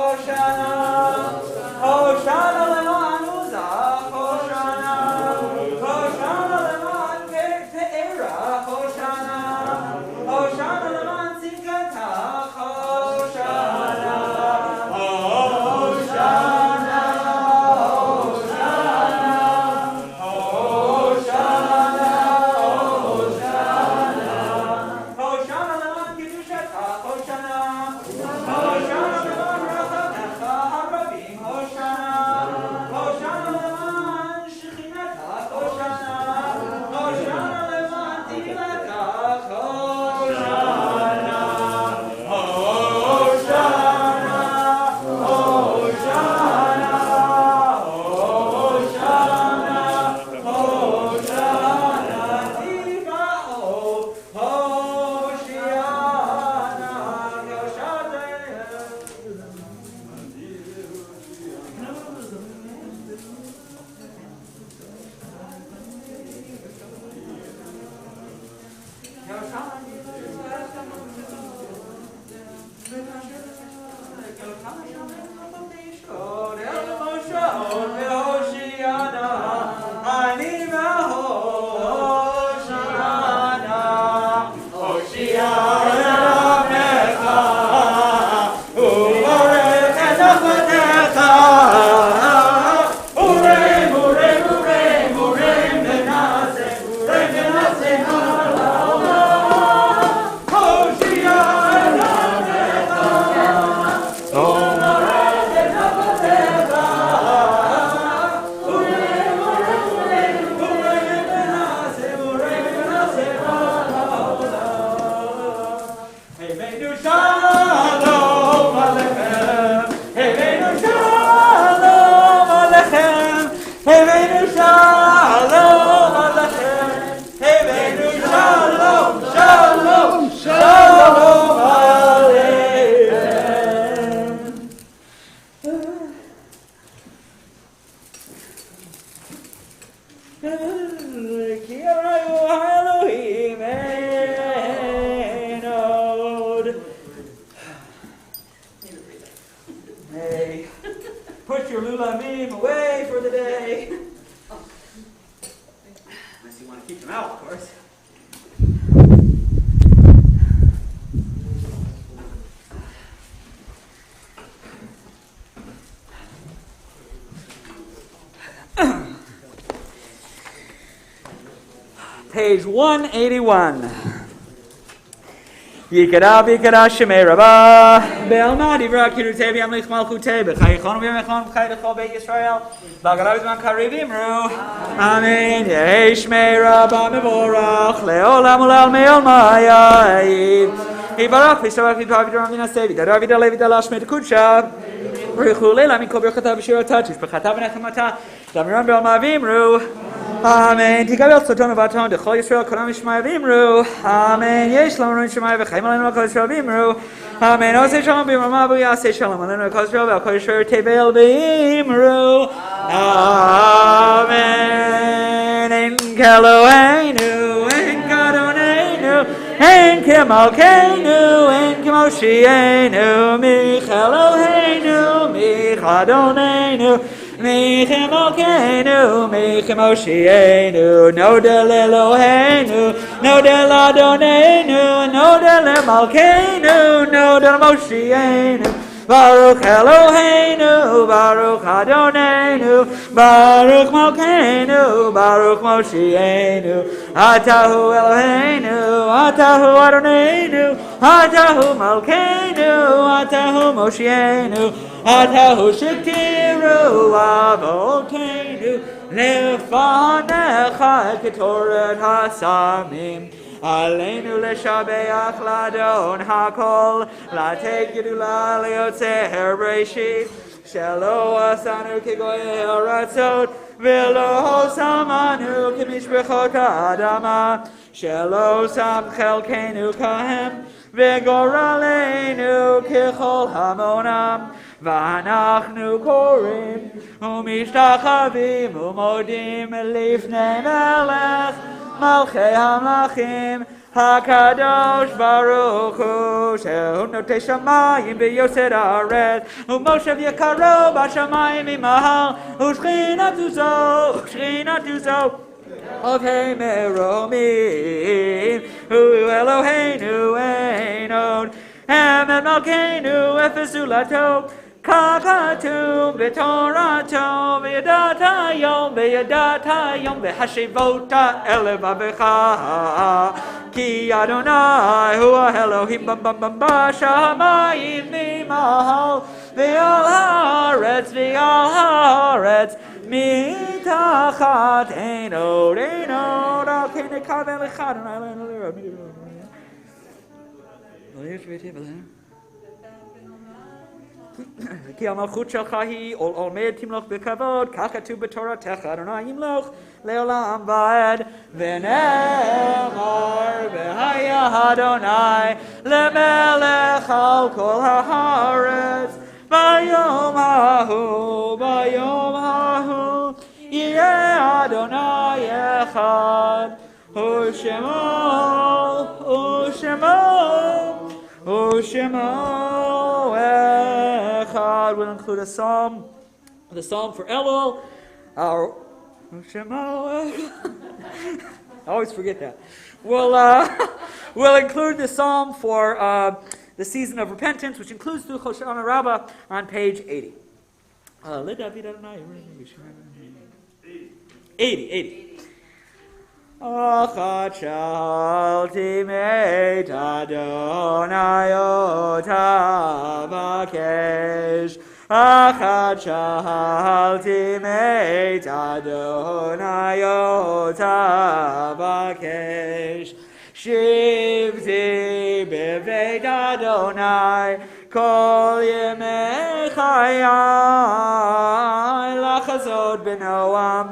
Hey, put your lulamim away for the day. Unless you want to keep them out, of course. Page 181. Yikara bikara shemei rabah be'alma divra kirutei b'yamlich malchutei b'chayichon v'yamechon b'chayidachol b'eit Yisrael b'agarav zman karivim ru Amen Yehei shmei rabah mevorach le'olam u'le'al me'ol ma'ayid Yivarach v'yisravach v'yitvav v'yidram v'yinaseh v'yidarav v'yidaleh v'yidalash shmei t'kudshav V'yichu le'la mikol b'rchatav v'shiratav tishbechatav v'nechematav Damiran be'alma v'imru Amen. Tikabel Soton Vaton, the Chol Yisrael, Koram Yishmai Vimru. Amen. Yesh Lamron Shemai V'chaim Alenu Kol Yisrael Vimru. Amen. Osei Shalom B'Ramav Yasei Shalom Alenu Kol Yisrael V'Kol Yisrael Tevel Vimru. Amen. En Keloheinu, En Kadoneinu, En Kemalkeinu, En Kemoshienu, Micheloheinu, Michadoneinu. Mechem Alkeinu, Mechem Oshienu, Nodel Eloheinu, Nodel Adonenu, Nodel Malkeinu, Nodel Moshienu, Baruch Eloheinu, Baruch Adonenu, Baruch Malkeinu, Baruch Moshienu, Atahu Eloheinu, Atahu Adonenu, Atahu Malkeinu, Atahu Moshienu, Atahu Shektiru Avoteinu Lefanecha Ketoret Hasamim Aleinu Leshabeach Ladon Hakol Latek Gedula Leotzeher Breshit Shelo Asanu Kegoye Aratzot Velo Samanu Kimishbechot Adama Shelo Sam Chelkenu Kahem Vegoraleinu Kechol Hamonam V'anachnu korim u'mishtachavim u'modim lifnei melech malchei hamlachim HaKadosh Baruch Hu Shehu Notei Shamayim V'Yosed Haaretz U'Moshe V'Yakaro B'Shamayim Imahal U'Shchinatu Zo Ovhei Meromim Hu Eloheinu Einod Emet Malkeinu Efesu Lato Kakatum B'Torato V'Yadat Hayom V'Hashivota Elev Avecha Ki Adonai Hu Elohim B'Shamayim V'Mahal V'Al Haaretz Mitachat Einod Al Kei Nekav Echad כי המלכות שלך היא עולמד תמלוך בכבוד, כך כתוב בתורתך, אדוני ימלוך לעולם ועד, ונאמר והיה אדוני למלך על כל הארץ, ביום ההוא יהיה אדוני אחד, ושמו echad. We'll include the psalm for Elul. I always forget that. We'll include the psalm for the season of repentance, which includes through Hoshana Rabbah on page 80. 80. Achat shalti meit Adonai otavakesh. Achat shalti meit Adonai otavakesh. Shivti beveit Adonai kol yemei chayai. Lachazot b'noam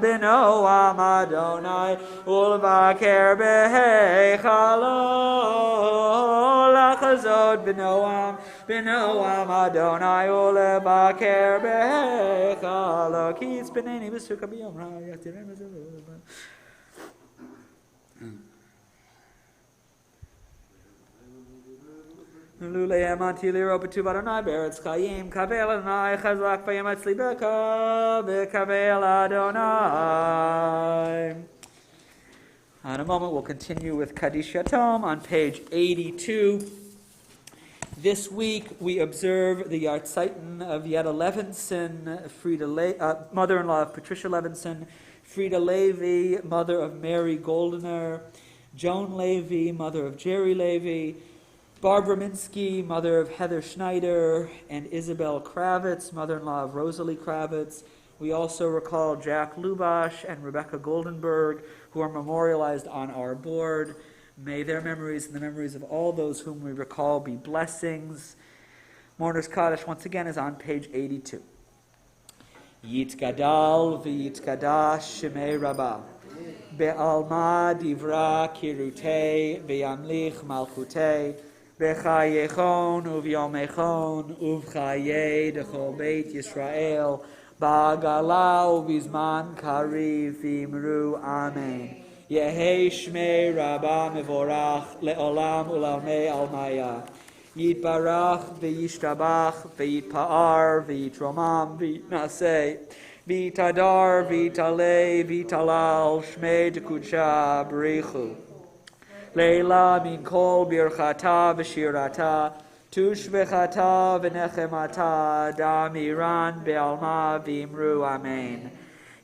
Adonai ulvaker beheichalo. Lachazot b'noam Adonai ulvaker beheichalo. Ki yitzpeneni v'suka b'yom ha'yatirem v'zelu. Lule yamanti liro b'tuv Adonai beretz chayim kavel Adonai chazak v'yametz libeka b'kavel Adonai. In a moment we'll continue with Kaddish Yatom on page 82. This week we observe the Yartzeiton of Yetta Levinson, mother-in-law of Patricia Levinson, Frida Levy, mother of Mary Goldener, Joan Levy, mother of Jerry Levy, Barbara Minsky, mother of Heather Schneider, and Isabel Kravitz, mother-in-law of Rosalie Kravitz. We also recall Jack Lubash and Rebecca Goldenberg, who are memorialized on our board. May their memories and the memories of all those whom we recall be blessings. Mourner's Kaddish, once again, is on page 82. Yitzgadal v'yitzgadash shemei Rabbah. Be'alma divra kirutei ve'yamlich malchutei. B'chayechon uvyomechon uvchaye dechol beit Yisrael. Ba'gala uvizman kariv v'imru amen. Yehei shmei Rabbah mevorach le'olam u'lamei almaya. Yitbarach v'yishtabach v'yitpa'ar v'yitromam v'yitnaseh v'yitadar v'yitalei v'yitalal shmei dekudsha b'richu. Leila min kol birchata v'shirata tushvechata v'nechemata damiran be'alma v'imru amen.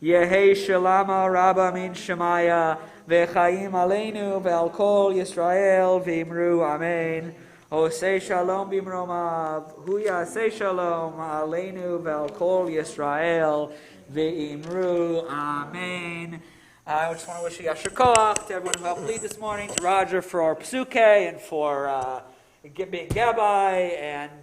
Yehei shalama Rabbah min shemaya v'chaim aleinu ve'al kol Yisrael v'imru amen. Osei shalom b'imromav hu yasei shalom aleinu ve'al kol Yisrael v'imru amen. I just want to wish a Yasher Koach to everyone who helped lead this morning, to Roger for our psuke and for being Gabbai, and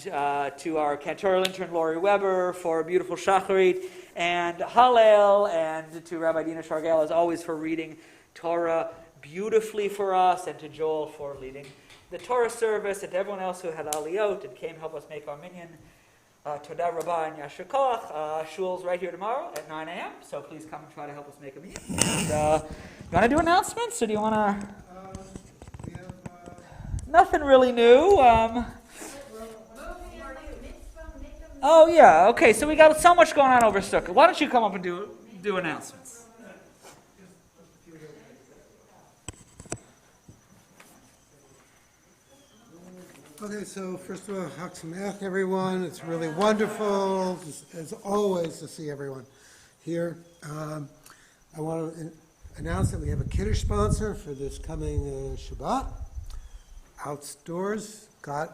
to our cantorial intern Lori Weber for a beautiful shacharit, and Hallel, and to Rabbi Dina Shargel as always for reading Torah beautifully for us, and to Joel for leading the Torah service, and to everyone else who had aliyot and came help us make our minyan. Todah Rabbah and Yasher Koach. Shul's right here tomorrow at 9 a.m., so please come and try to help us make a minyan. And, you want to do announcements, or do you want to... We have nothing really new. Oh yeah, okay. So we got so much going on over Sukkot. Why don't you come up and do announcements? Okay, so first of all, Chag Sameach, everyone. It's really wonderful, as always, to see everyone here. I want to announce that we have a Kiddush sponsor for this coming Shabbat, outdoors, God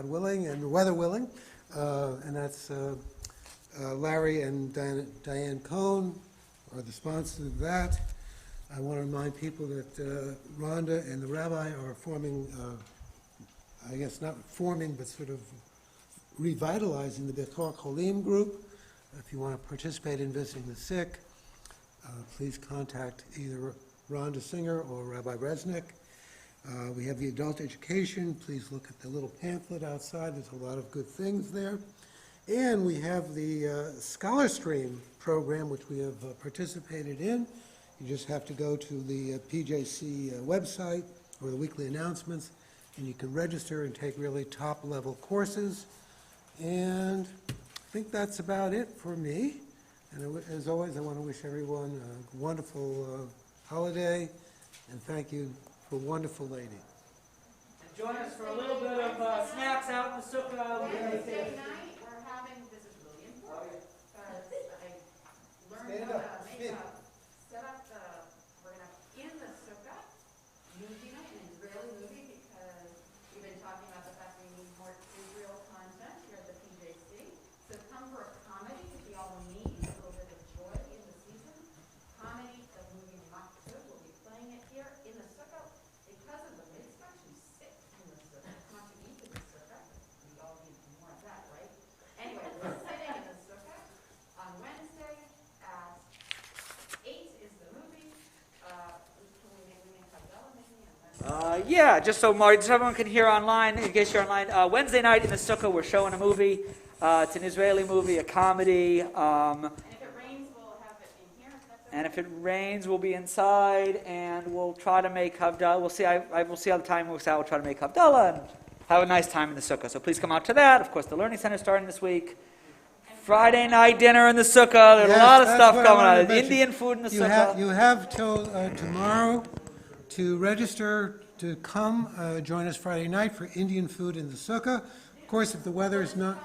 willing, and weather willing, and that's Larry and Diane Cohn are the sponsors of that. I want to remind people that Rhonda and the rabbi are forming, I guess not forming, but sort of revitalizing the Bechor Cholim group. If you want to participate in visiting the sick, please contact either Rhonda Singer or Rabbi Resnick. We have the adult education. Please look at the little pamphlet outside. There's a lot of good things there. And we have the Scholar Stream program, which we have participated in. You just have to go to the PJC website or the weekly announcements, and you can register and take really top-level courses. And I think that's about it for me. And as always, I want to wish everyone a wonderful holiday, and thank you for a wonderful lady. And join us for a little bit of snacks out in the sukkah. Wednesday night, we're having, this is really important, because I learned how to make set up we're going to have in the sukkah movie night, an Israeli movie, because we've been talking about the fact we need more Israel content here at the PJC. So come for a comedy, because we all need a little bit of joy in the season. Comedy, the movie Maktub, we'll be playing it here in the sukkah. Because of the mitzvah to sit in the sukkah, not to eat in the sukkah. We all need more of that, right? Anyway, we're sitting in the sukkah on Wednesday at 8 is the movie. Can we make Havdalah maybe? Yeah, just so everyone can hear online, in case you're online. Wednesday night in the sukkah, we're showing a movie. It's an Israeli movie, a comedy. And if it rains, we'll have it in here. And if it rains, we'll be inside, and we'll try to make Havdalah. We'll see. I will see how the time works out. We'll try to make Havdalah and have a nice time in the sukkah. So please come out to that. Of course, the Learning Center is starting this week. Friday night dinner in the sukkah. There's a lot of stuff coming on. Indian food in the sukkah. You have till tomorrow to register to come join us Friday night for Indian food in the sukkah. Of course, if the weather is not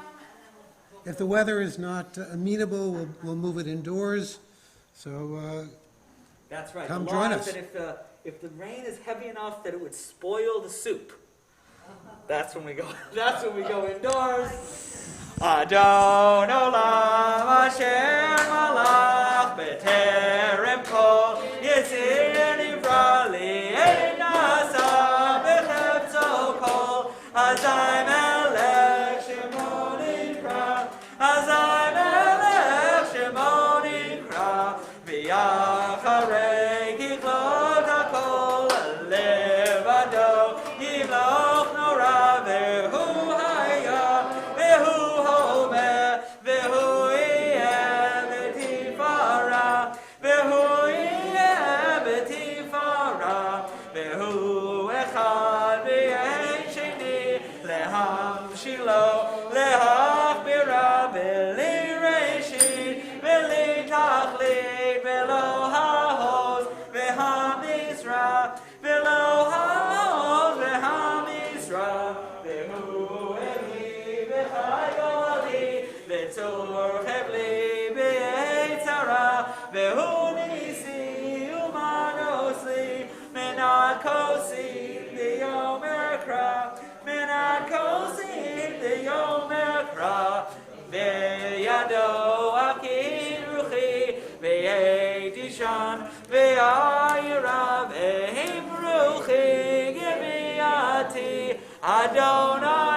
amenable, we'll move it indoors. So That's right. Come the law join is us. that if the rain is heavy enough that it would spoil the soup, that's when we go. That's when we go indoors. Adon olam asher malach b'terem kol yisir nivra li ein nasa b'chefzo kol azay melech shemo nikra azay melech shemo nikra v'yacharei kichlot hakol levado yimloch nora vehu haya vehu Adonai